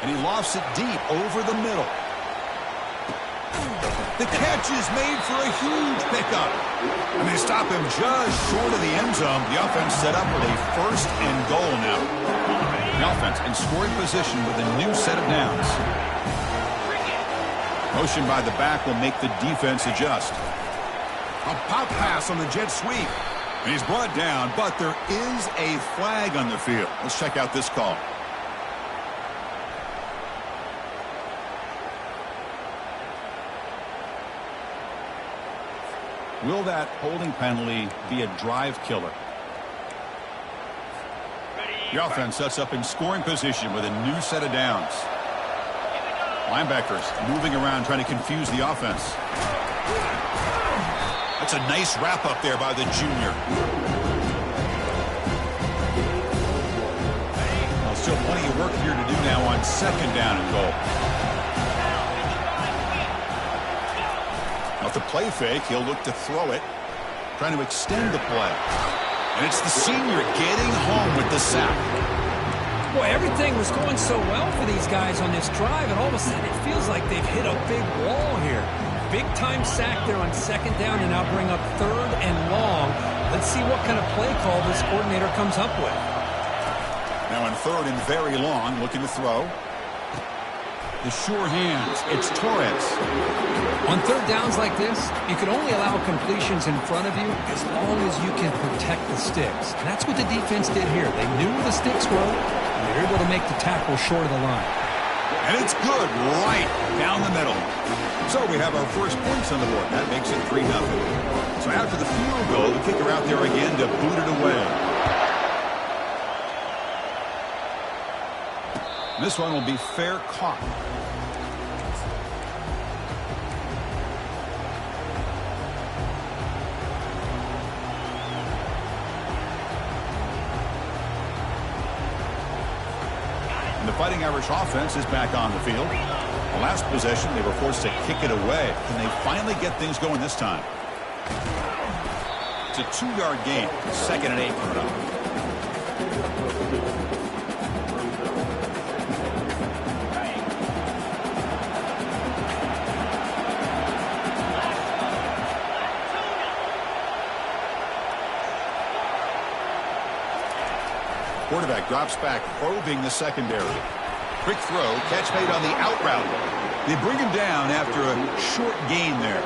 And he lofts it deep over the middle. The catch is made for a huge pickup. And they stop him just short of the end zone. The offense set up with a first and goal now. The offense in scoring position with a new set of downs. Motion by the back will make the defense adjust. A pop pass on the jet sweep. And he's brought down, but there is a flag on the field. Let's check out this call. Will that holding penalty be a drive killer? The offense sets up in scoring position with a new set of downs. Linebackers moving around trying to confuse the offense. That's a nice wrap up there by the junior. Well, still plenty of work here to do now on second down and goal. Now, with the play fake, he'll look to throw it, trying to extend the play. And it's the senior getting home with the sack. Boy, everything was going so well for these guys on this drive, and all of a sudden it feels like they've hit a big wall here. Big-time sack there on second down, and now bring up third and long. Let's see what kind of play call this coordinator comes up with. Now in third and very long, looking to throw. The sure hands. It's Torres. On third downs like this, you can only allow completions in front of you as long as you can protect the sticks. And that's what the defense did here. They knew where the sticks were, and they were able to make the tackle short of the line. And it's good right down the middle. So we have our first points on the board. That makes it 3-0. So after the field goal, the kicker out there again to boot it away. This one will be fair caught. And the Fighting Irish offense is back on the field. The last possession, they were forced to kick it away. Can they finally get things going this time? It's a 2-yard gain. 2nd and 8 coming up. Quarterback drops back, probing the secondary. Quick throw, catch made on the out route. They bring him down after a short gain there.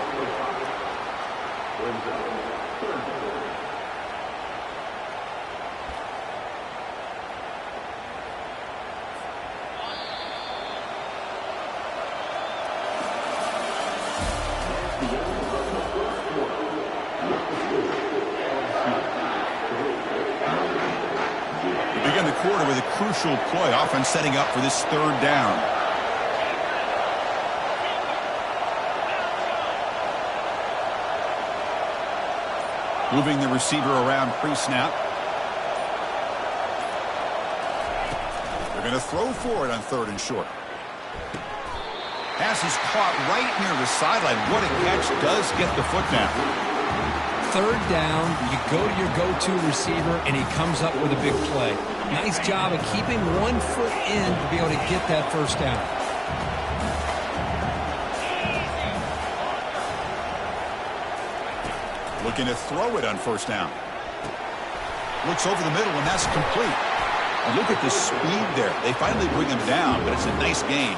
Quarter with a crucial play, offense setting up for this third down. Moving the receiver around pre-snap. They're going to throw for it on 3rd and short. Pass is caught right near the sideline. What a catch, does get the foot down. 3rd down, you go to your go-to receiver, and he comes up with a big play. Nice job of keeping 1 foot in to be able to get that first down. Looking to throw it on first down. Looks over the middle, and that's complete. And look at the speed there. They finally bring him down, but it's a nice gain.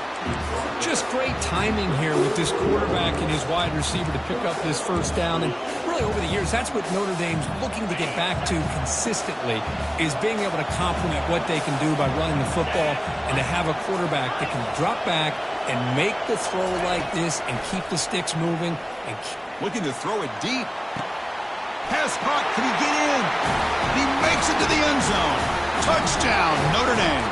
Just great timing here with this quarterback and his wide receiver to pick up this first down. And really over the years, that's what Notre Dame's looking to get back to consistently, is being able to complement what they can do by running the football and to have a quarterback that can drop back and make the throw like this and keep the sticks moving. And looking to throw it deep. Pass caught. Can he get in? He makes it to the end zone. Touchdown, Notre Dame.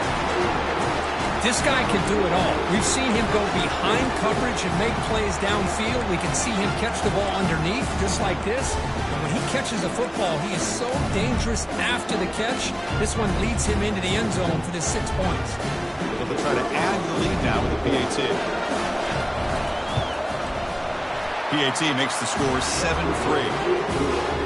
This guy can do it all. We've seen him go behind coverage and make plays downfield. We can see him catch the ball underneath, just like this. And when he catches a football, he is so dangerous after the catch. This one leads him into the end zone for the 6 points. They'll try to add the lead now with the PAT. PAT makes the score 7-3.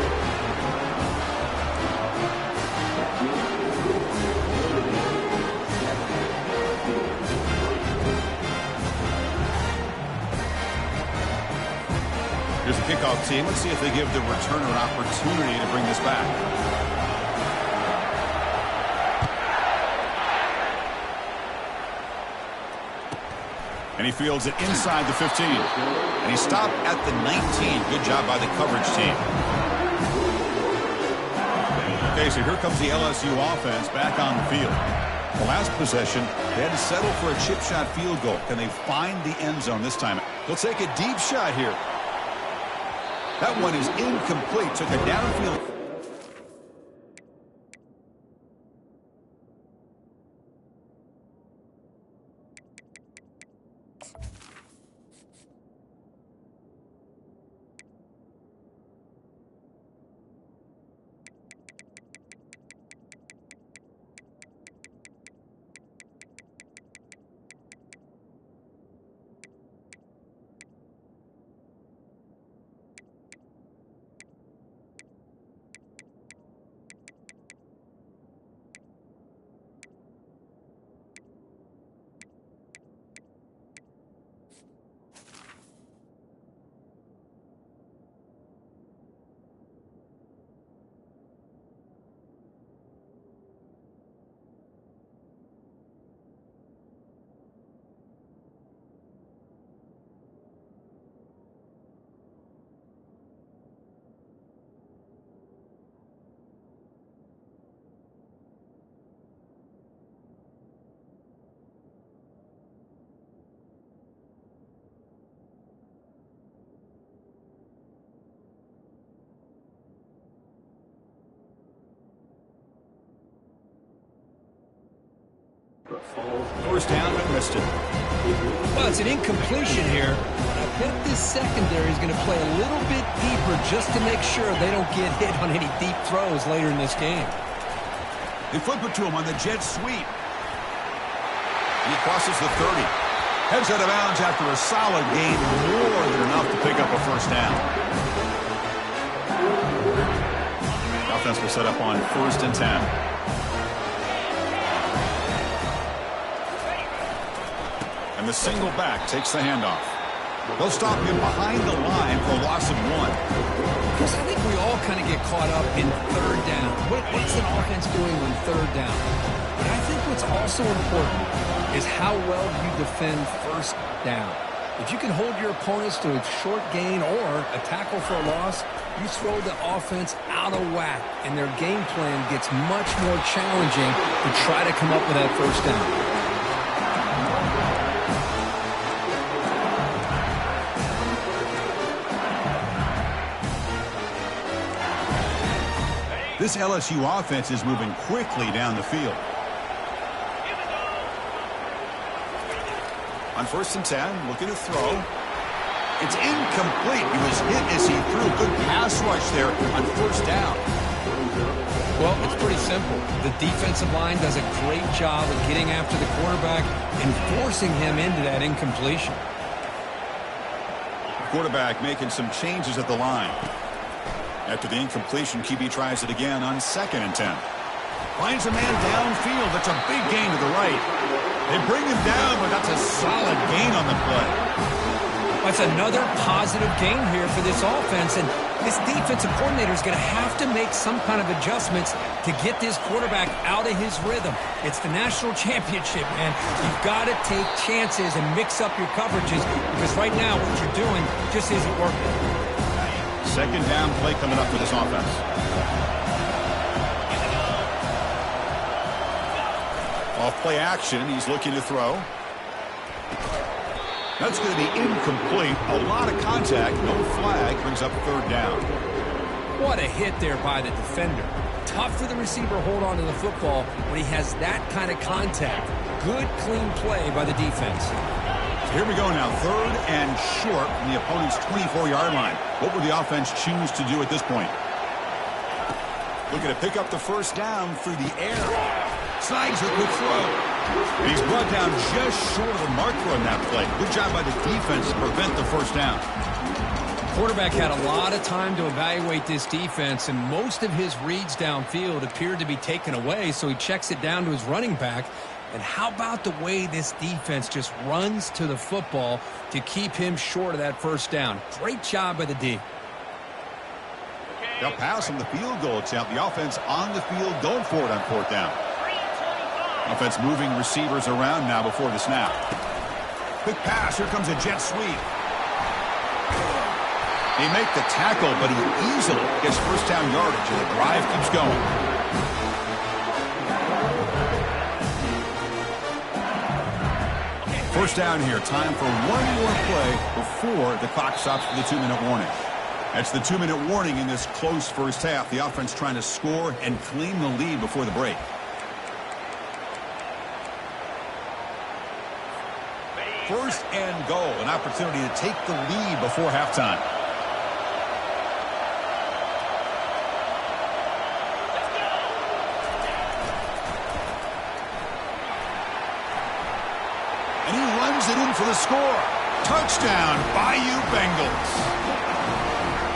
Here's the kickoff team. Let's see if they give the returner an opportunity to bring this back. And he fields it inside the 15. And he stopped at the 19. Good job by the coverage team. Okay, so here comes the LSU offense back on the field. The last possession, they had to settle for a chip shot field goal. Can they find the end zone this time? They'll take a deep shot here. That one is incomplete. Took a downfield. First down, but missed it. Well, it's an incompletion here. I bet this secondary is going to play a little bit deeper just to make sure they don't get hit on any deep throws later in this game. They flip it to him on the jet sweep. And he crosses the 30. Heads out of bounds after a solid gain, more than enough to pick up a first down. The offense will set up on 1st and 10. And the single back takes the handoff. They'll stop him behind the line for a loss of 1. Because I think we all kind of get caught up in 3rd down. What's an offense doing on 3rd down? But I think what's also important is how well you defend 1st down. If you can hold your opponents to a short gain or a tackle for a loss, you throw the offense out of whack, and their game plan gets much more challenging to try to come up with that 1st down. This LSU offense is moving quickly down the field. On 1st and 10, looking to throw. It's incomplete. He was hit as he threw. Good pass rush there on 1st down. Well, it's pretty simple. The defensive line does a great job of getting after the quarterback and forcing him into that incompletion. The quarterback making some changes at the line. After the incompletion, QB tries it again on 2nd and 10. Finds a man downfield. That's a big gain to the right. They bring him down, but that's a solid gain on the play. That's another positive gain here for this offense, and this defensive coordinator is going to have to make some kind of adjustments to get this quarterback out of his rhythm. It's the national championship, man. You've got to take chances and mix up your coverages because right now what you're doing just isn't working. Second down play coming up for this offense. Off play action, he's looking to throw. That's going to be incomplete. A lot of contact, no flag, brings up third down. What a hit there by the defender. Tough for the receiver to hold on to the football when he has that kind of contact. Good, clean play by the defense. Here we go now, third and short from the opponent's 24-yard line. What would the offense choose to do at this point? Looking to pick up the first down through the air. Slides a good throw. He's brought down just short of the marker on that play. Good job by the defense to prevent the first down. Quarterback had a lot of time to evaluate this defense, and most of his reads downfield appeared to be taken away, so he checks it down to his running back. And how about the way this defense just runs to the football to keep him short of that first down? Great job by the D. They'll pass on the field goal attempt. The offense on the field going for it on fourth down. Offense moving receivers around now before the snap. Quick pass. Here comes a jet sweep. They make the tackle, but he easily gets first down yardage, and the drive keeps going. First down here. Time for one more play before the clock stops for the 2-minute warning. That's the 2-minute warning in this close first half. The offense trying to score and claim the lead before the break. First and goal, an opportunity to take the lead before halftime. And he runs it in for the score. Touchdown, Bayou Bengals.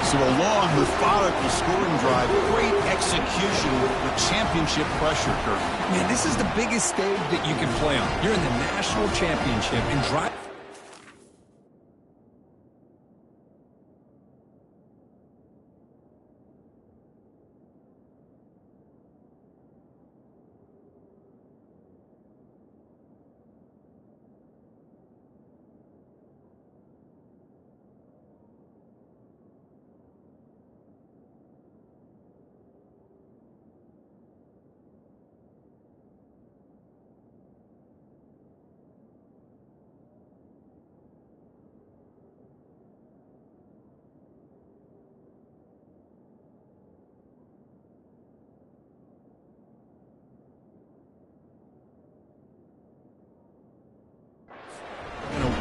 So a long, methodical scoring drive. Great execution with championship pressure, Kurt. Man, this is the biggest stage that you can play on. You're in the national championship and drive.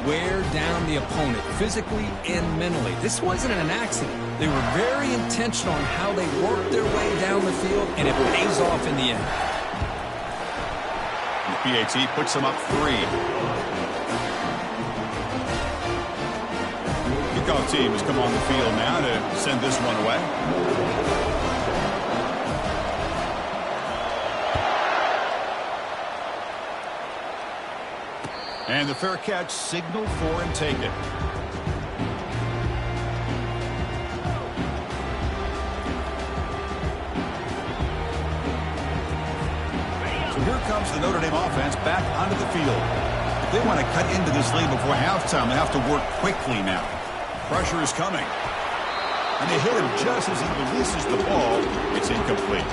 Wear down the opponent physically and mentally. This wasn't an accident. They were very intentional on how they worked their way down the field, and it pays off in the end. The PAT puts them up 3. Kickoff team has come on the field now to send this one away. And the fair catch signal for and take it. So here comes the Notre Dame offense back onto the field. If they want to cut into this lead before halftime, they have to work quickly now. Pressure is coming. And they hit him just as he releases the ball. It's incomplete.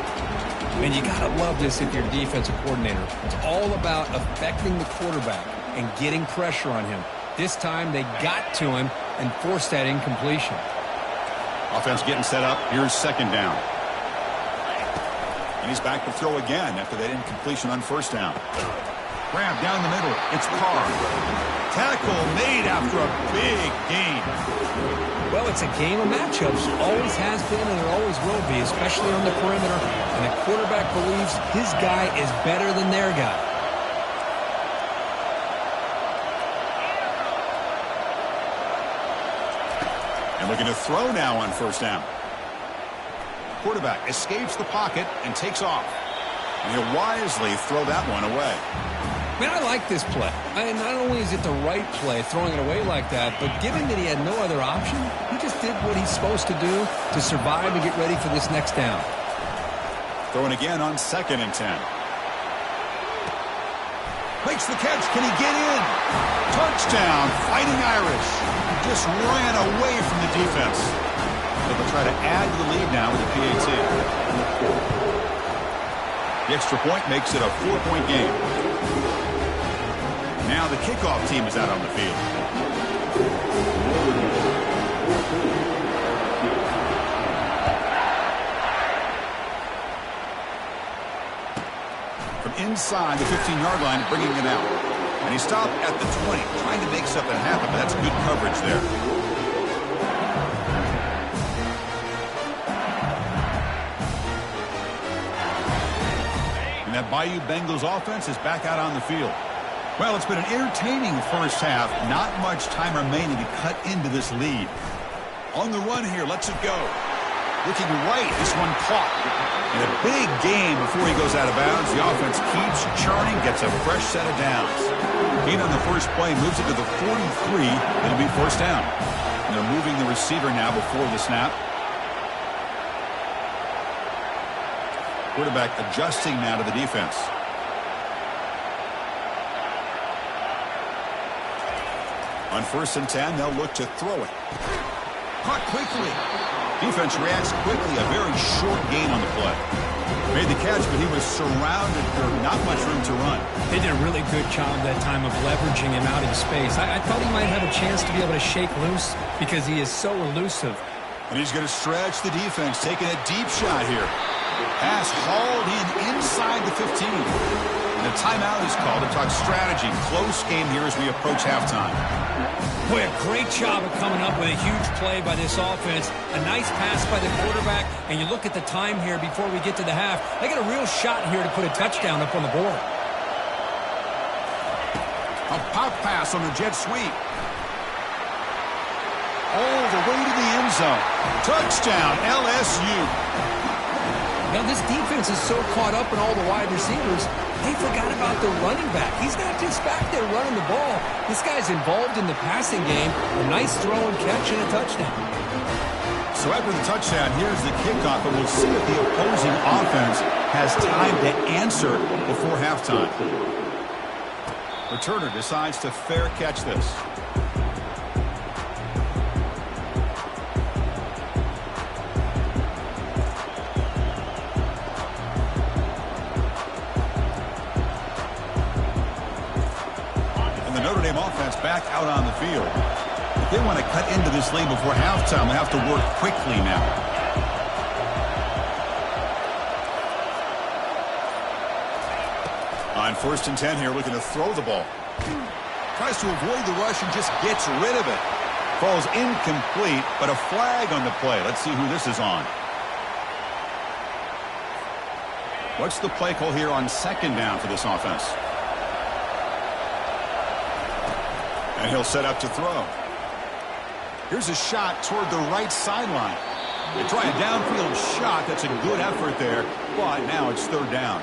Man, you got to love this if you're a defensive coordinator. It's all about affecting the quarterback and getting pressure on him. This time they got to him and forced that incompletion. Offense getting set up. Here's second down. And he's back to throw again after that incompletion on first down. Grab down the middle. It's Carr. Tackle made after a big gain. Well, it's a game of matchups. Always has been and there always will be, especially on the perimeter. And the quarterback believes his guy is better than their guy. And looking to throw now on first down. Quarterback escapes the pocket and takes off. And he'll wisely throw that one away. Man, I like this play. Not only is it the right play, throwing it away like that, but given that he had no other option, he just did what he's supposed to do to survive and get ready for this next down. Throwing again on 2nd and 10. Makes the catch. Can he get in? Touchdown, Fighting Irish. Just ran away from the defense. But they'll try to add to the lead now with the PAT. The extra point makes it a 4-point game. Now the kickoff team is out on the field. From inside the 15-yard line, bringing it out. And he stopped at the 20, trying to make something happen, but that's good coverage there. And that Bayou Bengals offense is back out on the field. Well, it's been an entertaining first half. Not much time remaining to cut into this lead. On the run here, lets it go. Looking right, this one caught. And a big game before he goes out of bounds. The offense keeps churning, gets a fresh set of downs. Gain on the first play, moves it to the 43. It'll be first down. And they're moving the receiver now before the snap. Quarterback adjusting now to the defense. On 1st and 10, they'll look to throw it. Caught quickly. Defense reacts quickly. A very short gain on the play. Made the catch, but he was surrounded. There not much room to run. They did a really good job that time of leveraging him out in space. I thought he might have a chance to be able to shake loose because he is so elusive. And he's going to stretch the defense, taking a deep shot here. Pass hauled in inside the 15. And a timeout is called to talk strategy. Close game here as we approach halftime. Boy, a great job of coming up with a huge play by this offense. A nice pass by the quarterback. And you look at the time here before we get to the half. They got a real shot here to put a touchdown up on the board. A pop pass on the jet sweep. All the way to the end zone. Touchdown, LSU. Now, this defense is so caught up in all the wide receivers, they forgot about the running back. He's not just back there running the ball. This guy's involved in the passing game. A nice throw and catch and a touchdown. So after the touchdown, here's the kickoff, and we'll see if the opposing offense has time to answer before halftime. Returner decides to fair catch this. Notre Dame offense back out on the field. If they want to cut into this lead before halftime, they have to work quickly now. On 1st and 10 here, looking to throw the ball. Tries to avoid the rush and just gets rid of it. Falls incomplete, but a flag on the play. Let's see who this is on. What's the play call here on 2nd down for this offense? And he'll set up to throw. Here's a shot toward the right sideline. They try a downfield shot. That's a good effort there, but now it's 3rd down.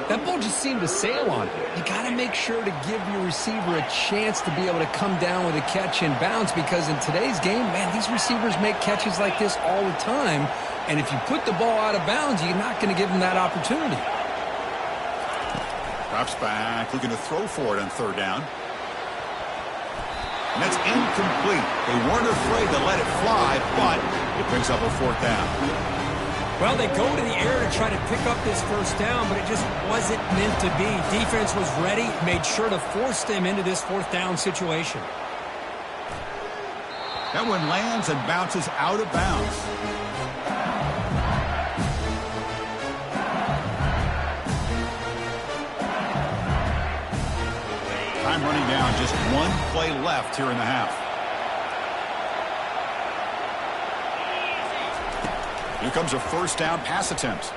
That ball just seemed to sail on him. You got to make sure to give your receiver a chance to be able to come down with a catch and bounce, because in today's game, man, these receivers make catches like this all the time. And if you put the ball out of bounds, you're not going to give them that opportunity. Drops back, looking to throw for it on 3rd down. And that's incomplete. They weren't afraid to let it fly, but it brings up a 4th down. Well, they go to the air to try to pick up this 1st down, but it just wasn't meant to be. Defense was ready, made sure to force them into this 4th down situation. That one lands and bounces out of bounds. Time running down, just one play left here in the half. Here comes a 1st down pass attempt.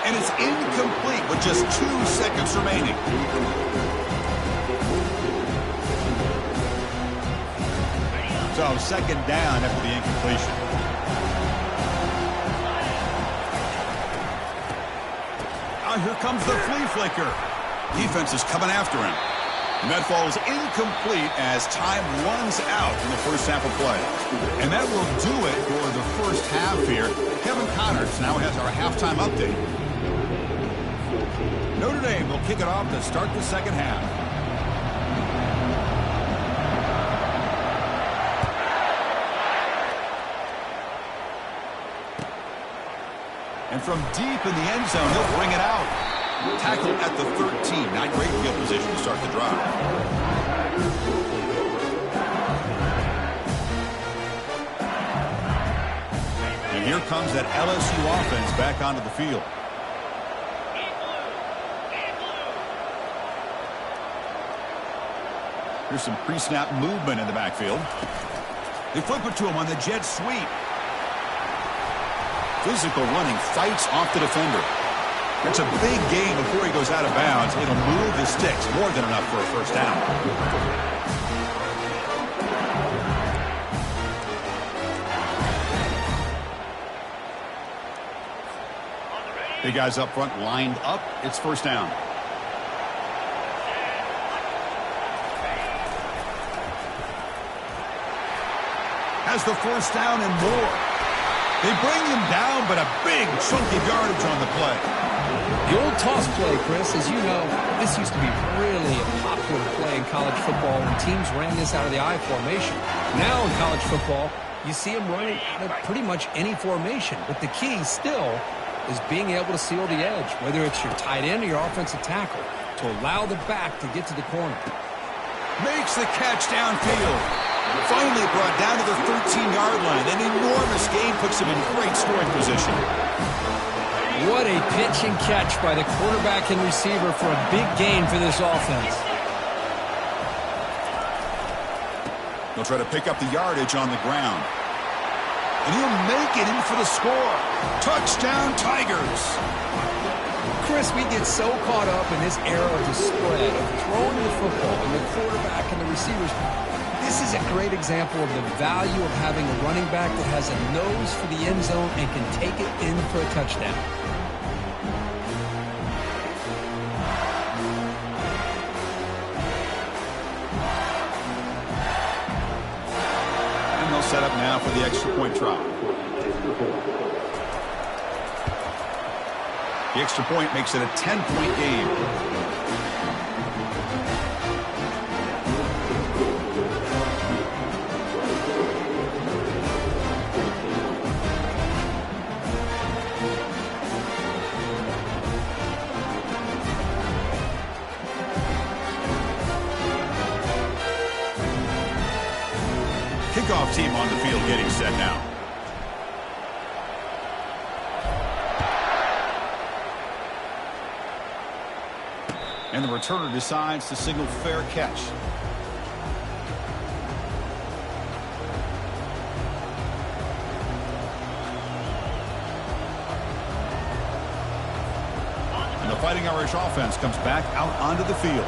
And it's incomplete with just 2 seconds remaining. So 2nd down after the incompletion. Now here comes the flea flicker. Defense is coming after him. And that falls incomplete as time runs out in the first half of play. And that will do it for the first half here. Kevin Connors now has our halftime update. Notre Dame will kick it off to start the second half. And from deep in the end zone, he'll bring it out. Tackle at the 13. Not great field position to start the drive. And here comes that LSU offense back onto the field. Here's some pre-snap movement in the backfield. They flip it to him on the jet sweep. Physical running, fights off the defender. It's a big gain before he goes out of bounds. It'll move the sticks, more than enough for a first down. Big guys up front lined up. It's first down. Has the first down and more. They bring him down, but a big chunk of yardage on the play. The old toss play, Chris, as you know, this used to be really a popular play in college football when teams ran this out of the I formation. Now in college football, you see them running out of pretty much any formation. But the key still is being able to seal the edge, whether it's your tight end or your offensive tackle, to allow the back to get to the corner. Makes the catch downfield. Finally brought down to the 13-yard line. An enormous gain puts him in great scoring position. What a pitch and catch by the quarterback and receiver for a big gain for this offense. He'll try to pick up the yardage on the ground. And he'll make it in for the score. Touchdown, Tigers. Chris, we get so caught up in this era of the spread, of throwing the football, and the quarterback and the receivers. This is a great example of the value of having a running back that has a nose for the end zone and can take it in for a touchdown. And they'll set up now for the extra point try. The extra point makes it a 10-point game. Kickoff team on the field getting set now. And the returner decides to signal fair catch. And the Fighting Irish offense comes back out onto the field.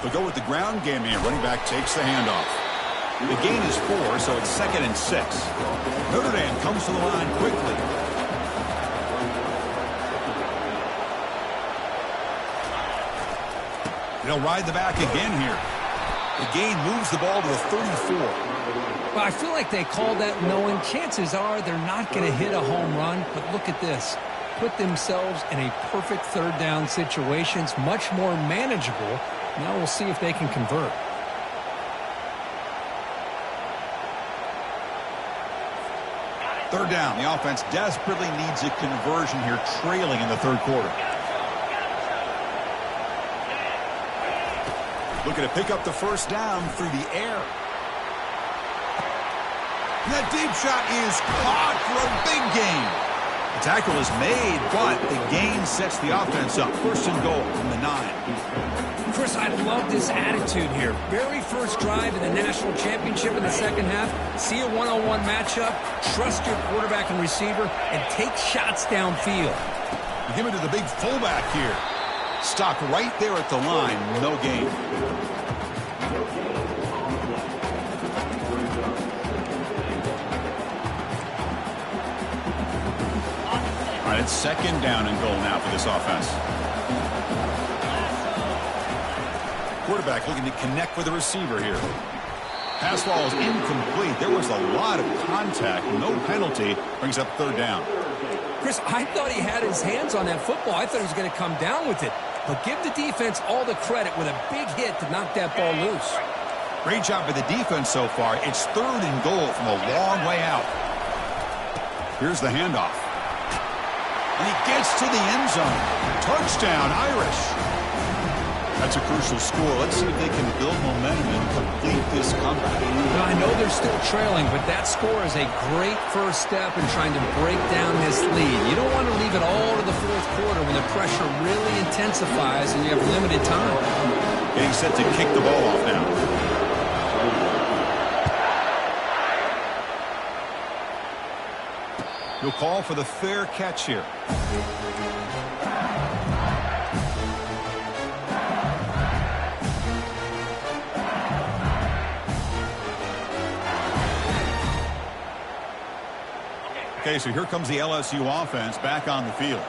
They'll go with the ground game here. Running back takes the handoff. The gain is 4, so it's 2nd and 6. Notre Dame comes to the line quickly. They'll ride the back again here. The gain moves the ball to the 34. Well, I feel like they called that knowing chances are they're not going to hit a home run. But look at this. Put themselves in a perfect third down situation. It's much more manageable. Now we'll see if they can convert. Third down. The offense desperately needs a conversion here, trailing in the third quarter. Looking to pick up the first down through the air. And that deep shot is caught for a big gain. The tackle is made, but the gain sets the offense up. First and goal from the 9. Chris, I love this attitude here. Very first drive in the national championship in the second half. See a one-on-one matchup. Trust your quarterback and receiver and take shots downfield. You give it to the big fullback here. Stopped right there at the line. No gain. It's second down and goal now for this offense. Quarterback looking to connect with the receiver here. Pass ball is incomplete. There was a lot of contact. No penalty. Brings up third down. Chris, I thought he had his hands on that football. I thought he was going to come down with it. But give the defense all the credit with a big hit to knock that ball loose. Great job by the defense so far. It's third and goal from a long way out. Here's the handoff. And he gets to the end zone. Touchdown, Irish. That's a crucial score. Let's see if they can build momentum and complete this comeback. Now, I know they're still trailing, but that score is a great first step in trying to break down this lead. You don't want to leave it all to the fourth quarter when the pressure really intensifies and you have limited time. Getting set to kick the ball off now. He'll call for the fair catch here. Okay, so here comes the LSU offense back on the field.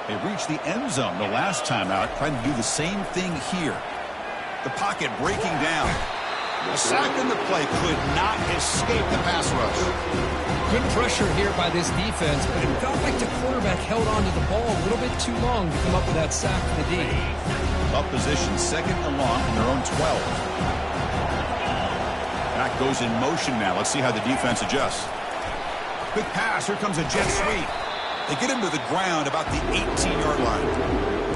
They reached the end zone the last time out, trying to do the same thing here. The pocket breaking down. A sack in the play could not escape the pass rush. Good pressure here by this defense, but it felt like the quarterback held on to the ball a little bit too long to come up with that sack for the D. Up position, second and long from their own 12. Back goes in motion now. Let's see how the defense adjusts. Quick pass. Here comes a jet sweep. They get him to the ground about the 18-yard line.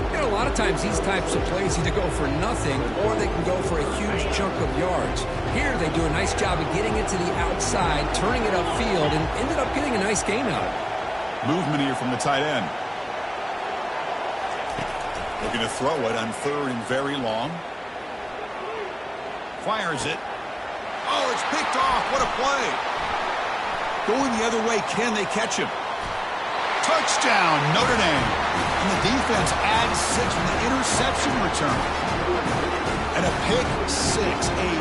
You know, a lot of times these types of plays either go for nothing or they can go for a huge chunk of yards. Here they do a nice job of getting it to the outside, turning it upfield, and ended up getting a nice gain out of it. Movement here from the tight end. Looking to throw it on third and very long. Fires it. Oh, it's picked off. What a play. Going the other way, can they catch him? Touchdown, Notre Dame. And the defense adds 6 from the interception return. And a pick 6, a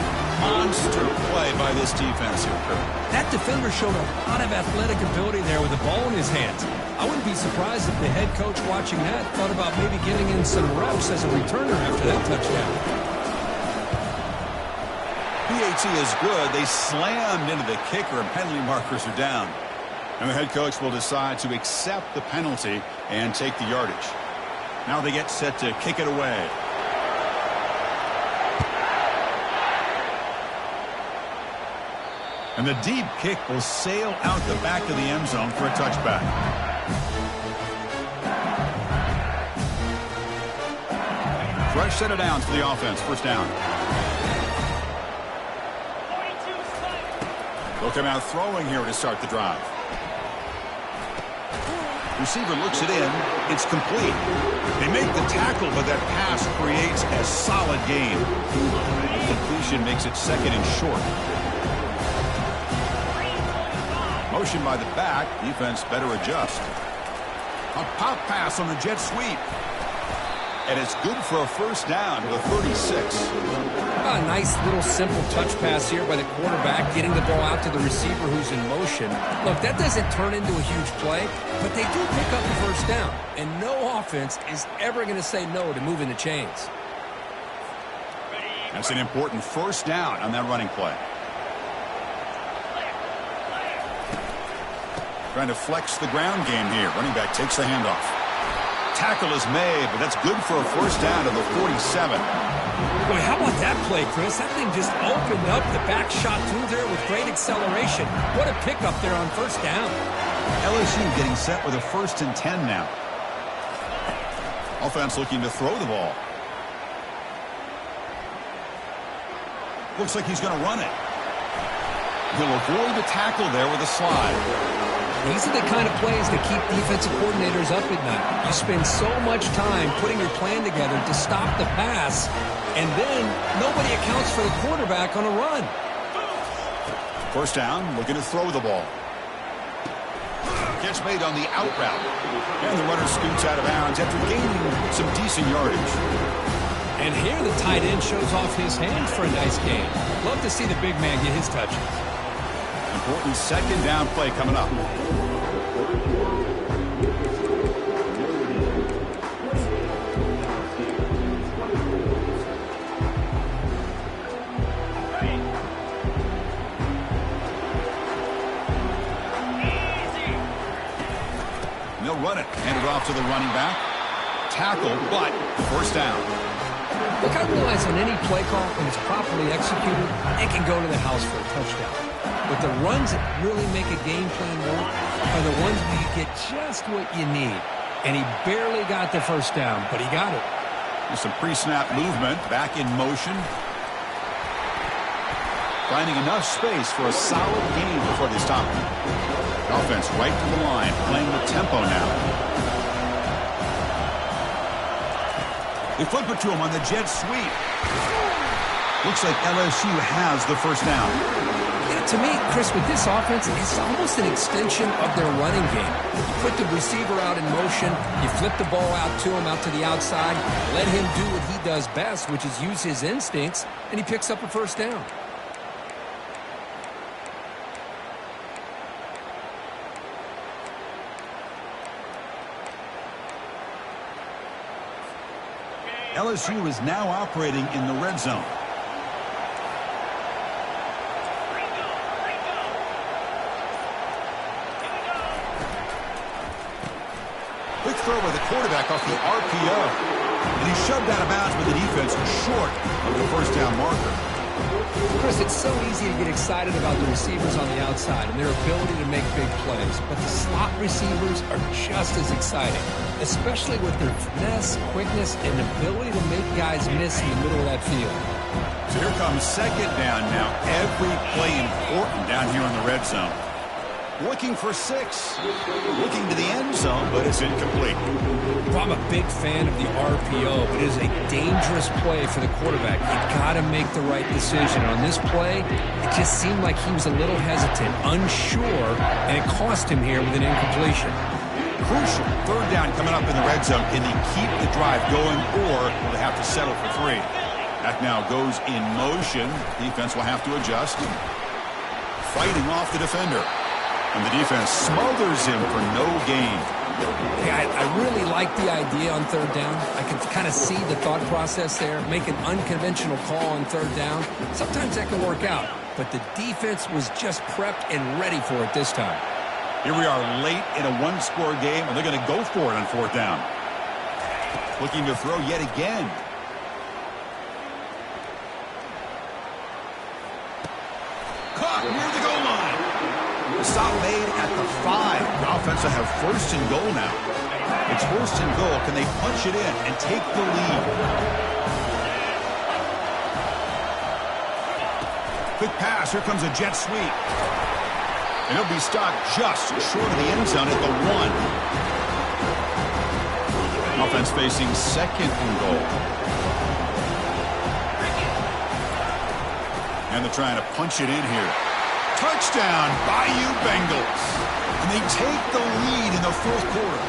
monster play by this defense here, Kurt. That defender showed a lot of athletic ability there with the ball in his hands. I wouldn't be surprised if the head coach watching that thought about maybe giving him some reps as a returner after that touchdown. PAT is good. They slammed into the kicker, and penalty markers are down. And the head coach will decide to accept the penalty and take the yardage. Now they get set to kick it away. And the deep kick will sail out the back of the end zone for a touchback. Fresh set of downs for the offense. First down. They'll come out throwing here to start the drive. Receiver looks it in. It's complete. They make the tackle, but that pass creates a solid gain. Completion makes it second and short. Motion by the back. Defense better adjust. A pop pass on the jet sweep. And it's good for a first down to the 36. A nice little simple touch pass here by the quarterback, getting the ball out to the receiver who's in motion. Look, that doesn't turn into a huge play, but they do pick up the first down. And no offense is ever going to say no to moving the chains. That's an important first down on that running play. Trying to flex the ground game here. Running back takes the handoff. Tackle is made, but that's good for a first down to the 47. Boy, how about that play, Chris? That thing just opened up. The back shot through there with great acceleration. What a pickup there on first down. LSU getting set with a 1st and 10 now. Offense looking to throw the ball. Looks like he's going to run it. He'll avoid the tackle there with a slide. These are the kind of plays that keep defensive coordinators up at night. You spend so much time putting your plan together to stop the pass, and then nobody accounts for the quarterback on a run. First down, looking to throw the ball. Catch made on the out route. And the runner scoots out of bounds after gaining some decent yardage. And here the tight end shows off his hands for a nice game. Love to see the big man get his touches. Important second down play coming up. run it. Handed off to the running back. Tackle, but first down. Look, I realize on any play call, when it's properly executed, it can go to the house for a touchdown. But the runs that really make a game plan work are the ones where you get just what you need. And he barely got the first down, but he got it. There's some pre-snap movement. Back in motion. Finding enough space for a solid gain before they stop him. Offense right to the line, playing with tempo now. They flip it to him on the jet sweep. Looks like LSU has the first down. Yeah, to me, Chris, with this offense, it's almost an extension of their running game. You put the receiver out in motion, you flip the ball out to him, out to the outside, let him do what he does best, which is use his instincts, and he picks up a first down. LSU is now operating in the red zone. Quick throw by the quarterback off the RPO. And he's shoved out of bounds with the defense short of the first down marker. Chris, it's so easy to get excited about the receivers on the outside and their ability to make big plays. But the slot receivers are just as exciting, especially with their finesse, quickness, and ability to make guys miss in the middle of that field. So here comes second down now. Every play important down here in the red zone. Looking for 6. Looking to the end zone, but it's incomplete. Well, I'm a big fan of the RPO, but it is a dangerous play for the quarterback. You've got to make the right decision. On this play, it just seemed like he was a little hesitant, unsure, and it cost him here with an incompletion. Crucial. Third down coming up in the red zone. Can they keep the drive going, or will they have to settle for 3? That now goes in motion. Defense will have to adjust. Fighting off the defender. And the defense smothers him for no gain. Yeah, I really like the idea on third down. I can kind of see the thought process there. Make an unconventional call on third down. Sometimes that can work out. But the defense was just prepped and ready for it this time. Here we are late in a one-score game, and they're going to go for it on fourth down. Looking to throw yet again. Caught near the goal line. The stop made at the 5. The offense will have first and goal now. It's first and goal. Can they punch it in and take the lead? Quick pass. Here comes a jet sweep. And he'll be stopped just short of the end zone at the 1. Offense facing second and goal. And they're trying to punch it in here. Touchdown, Bayou Bengals. And they take the lead in the fourth quarter.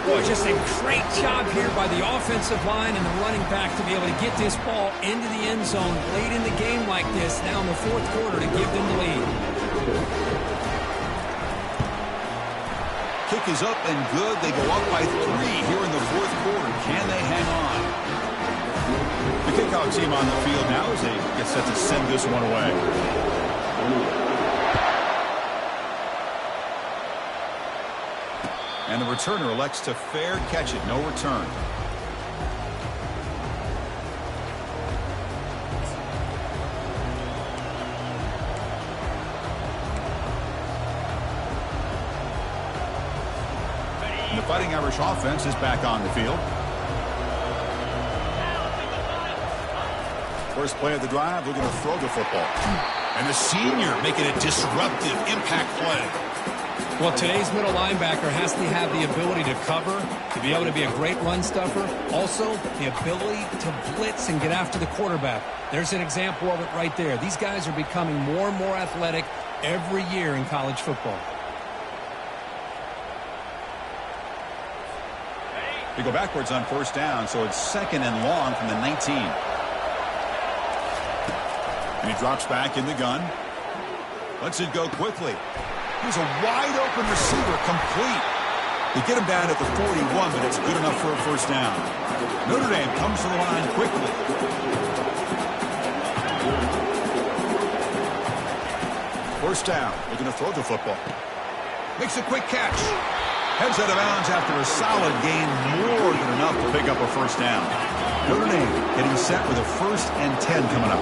Boy, just a great job here by the offensive line and the running back to be able to get this ball into the end zone late in the game like this, now in the fourth quarter, to give them the lead. Kick is up and good. They go up by 3 here in the fourth quarter. Can they hang on? The kickoff team on the field now as they get set to send this one away. And the returner elects to fair catch it. No return. And the Fighting Irish offense is back on the field. First play of the drive, looking to throw the football. And the senior making a disruptive impact play. Well, today's middle linebacker has to have the ability to cover, to be able to be a great run stuffer. Also, the ability to blitz and get after the quarterback. There's an example of it right there. These guys are becoming more and more athletic every year in college football. They go backwards on first down, so it's second and long from the 19. And he drops back in the gun. Lets it go quickly. Here's a wide-open receiver, complete. They get him down at the 41, but it's good enough for a first down. Notre Dame comes to the line quickly. First down, looking to throw the football. Makes a quick catch. Heads out of bounds after a solid gain, more than enough to pick up a first down. Notre Dame getting set with a 1st and 10 coming up.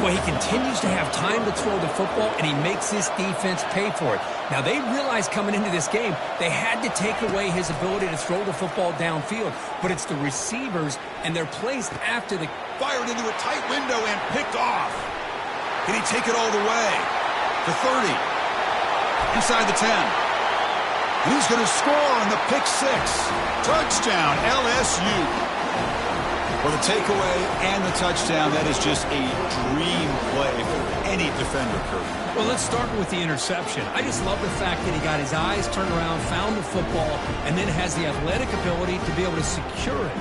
Well, he continues to have time to throw the football, and he makes this defense pay for it. Now, they realized coming into this game they had to take away his ability to throw the football downfield, but it's the receivers, and they're placed after the... Fired into a tight window and picked off. Can he take it all the way? To 30. Inside the 10. And he's going to score on the pick 6. Touchdown, LSU. For the takeaway and the touchdown, that is just a dream play for any defender, Kurt. Well, let's start with the interception. I just love the fact that he got his eyes turned around, found the football, and then has the athletic ability to be able to secure it.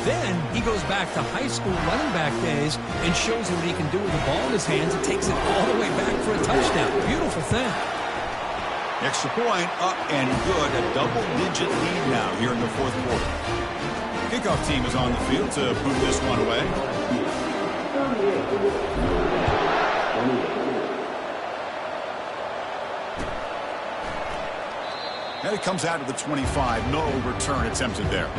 Then he goes back to high school running back days and shows him what he can do with the ball in his hands and takes it all the way back for a touchdown. Beautiful thing. Extra point, up and good. A double-digit lead now here in the 4th quarter. Kickoff team is on the field to boot this one away. And it comes out to the 25. No return attempted there.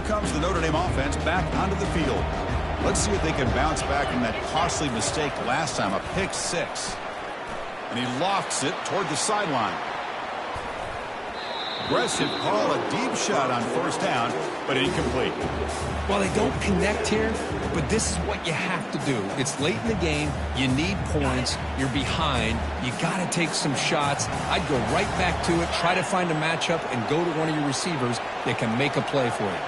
Comes the Notre Dame offense back onto the field. Let's see if they can bounce back from that costly mistake last time, a pick 6. And he lofts it toward the sideline. Aggressive call, a deep shot on 1st down, but incomplete. Well, they don't connect here, but this is what you have to do. It's late in the game. You need points. You're behind. You got to take some shots. I'd go right back to it, try to find a matchup, and go to one of your receivers that can make a play for you.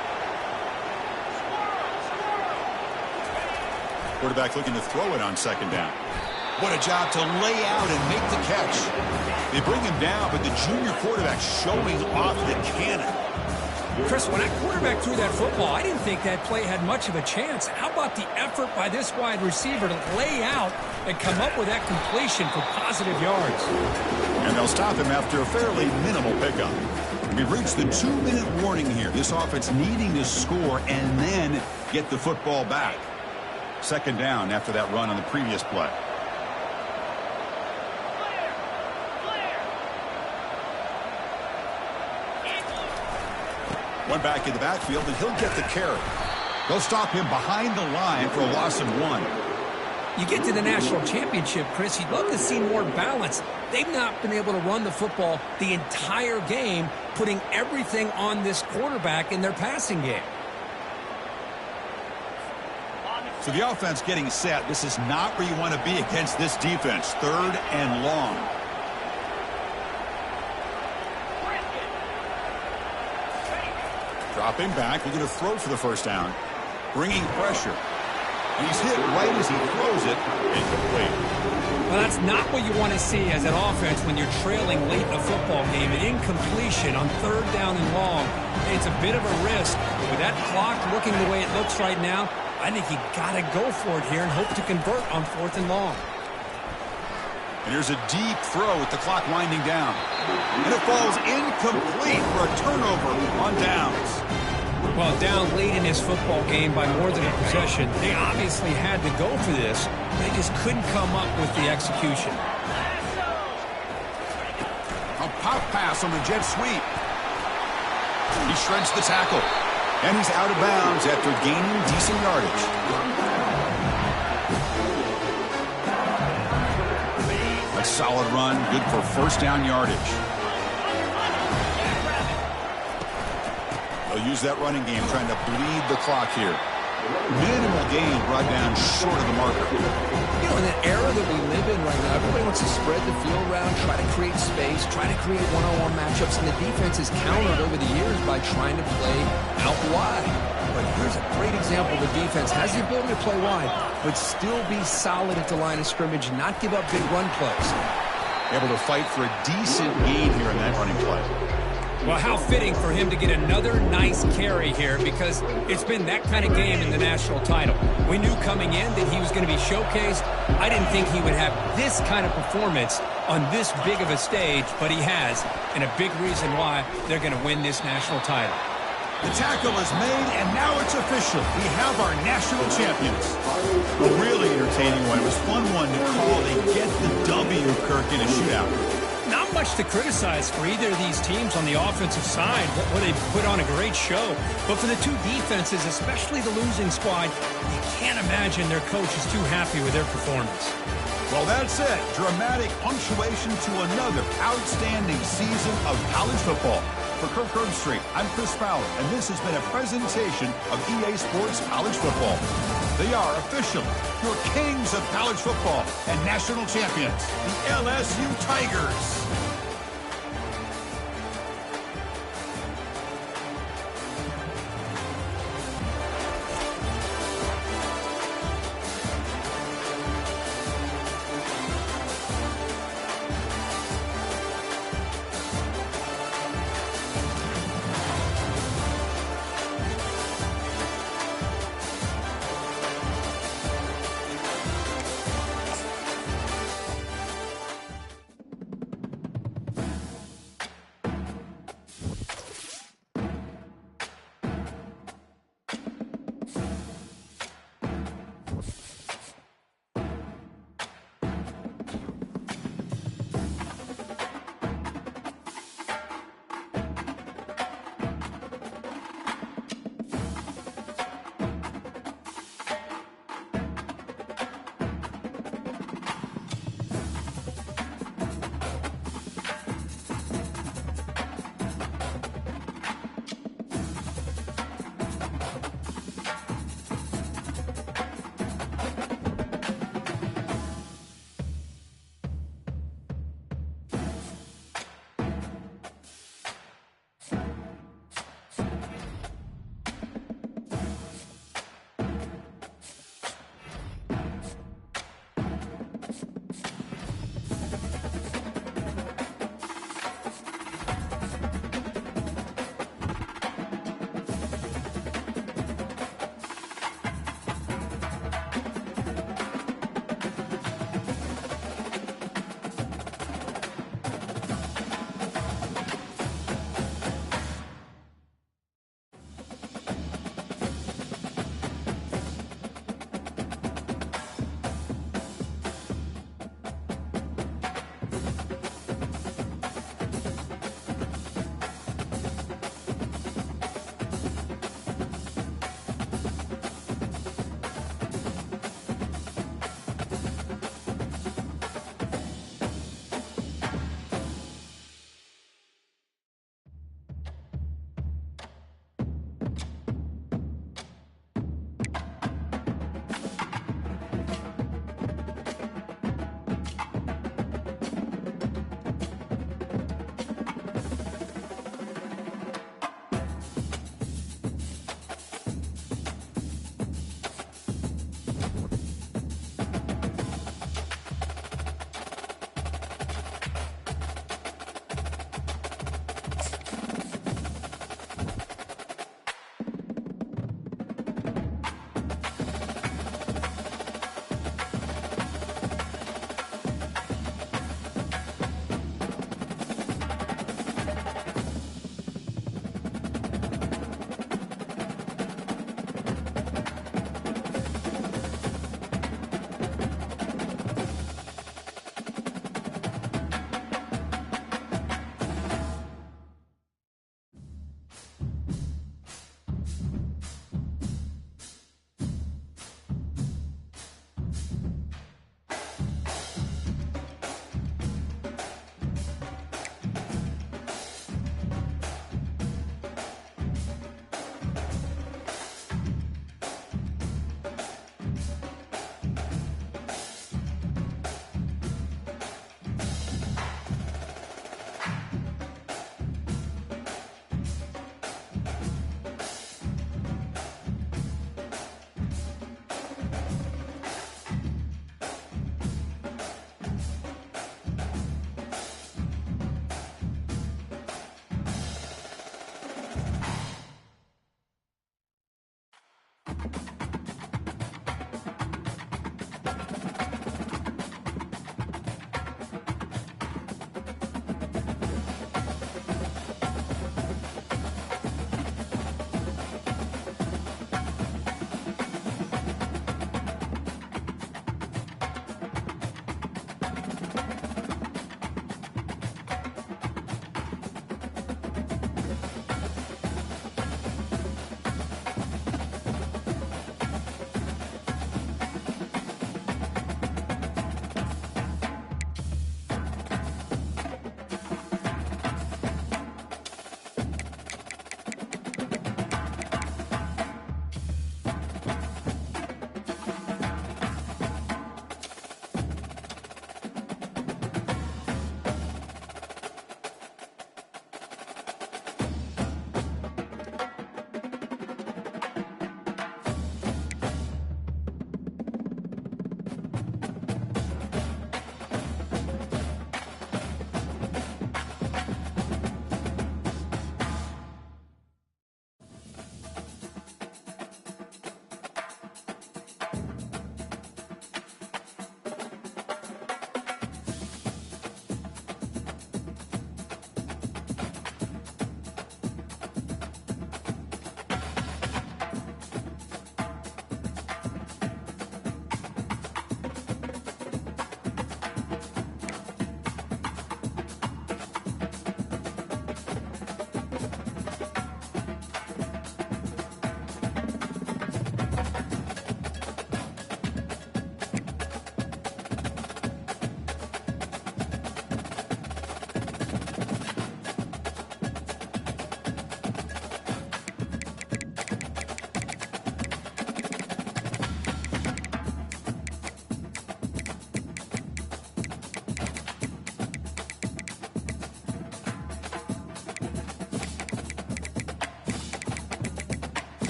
Quarterback looking to throw it on 2nd down. What a job to lay out and make the catch. They bring him down, but the junior quarterback showing off the cannon. Chris, when that quarterback threw that football, I didn't think that play had much of a chance. How about the effort by this wide receiver to lay out and come up with that completion for positive yards? And they'll stop him after a fairly minimal pickup. We've reached the 2-minute warning here. This offense needing to score and then get the football back. 2nd down after that run on the previous play. One back in the backfield, and he'll get the carry. They'll stop him behind the line for a loss of 1. You get to the national championship, Chris, you'd love to see more balance. They've not been able to run the football the entire game, putting everything on this quarterback in their passing game. So the offense getting set. This is not where you want to be against this defense. 3rd and long. Dropping back. Looking to throw for the 1st down. Bringing pressure. And he's hit right as he throws it. Incomplete. Well, that's not what you want to see as an offense when you're trailing late in a football game. An incompletion on 3rd down and long. It's a bit of a risk. With that clock looking the way it looks right now, I think you got to go for it here and hope to convert on 4th and long. And here's a deep throw with the clock winding down. And it falls incomplete for a turnover on downs. Well, down late in this football game by more than a possession, they obviously had to go for this. They just couldn't come up with the execution. A pop pass on the jet sweep. He shreds the tackle. And he's out of bounds after gaining decent yardage. A solid run, good for 1st down yardage. They'll use that running game, trying to bleed the clock here. Minimal gain brought down short of the marker. You know, in the era that we live in right now, everybody wants to spread the field around, try to create space, try to create one-on-one matchups, and the defense is countered over the years by trying to play out wide. But here's a great example. The defense has the ability to play wide, but still be solid at the line of scrimmage, not give up big run plays. Able to fight for a decent gain here in that running play. Well, how fitting for him to get another nice carry here, because it's been that kind of game in the national title. We knew coming in that he was going to be showcased. I didn't think he would have this kind of performance on this big of a stage, but he has, and a big reason why they're going to win this national title. The tackle is made, and now it's official. We have our national champions. A really entertaining one. It was fun one to call. They get the W, Kirk, in a shootout. Not much to criticize for either of these teams on the offensive side, where they put on a great show. But for the two defenses, especially the losing squad, you can't imagine their coach is too happy with their performance. Well, that's it. Dramatic punctuation to another outstanding season of college football. For Kirk Herbstreit, I'm Chris Fowler, and this has been a presentation of EA Sports College Football. They are official, your kings of college football and national champions, the LSU Tigers.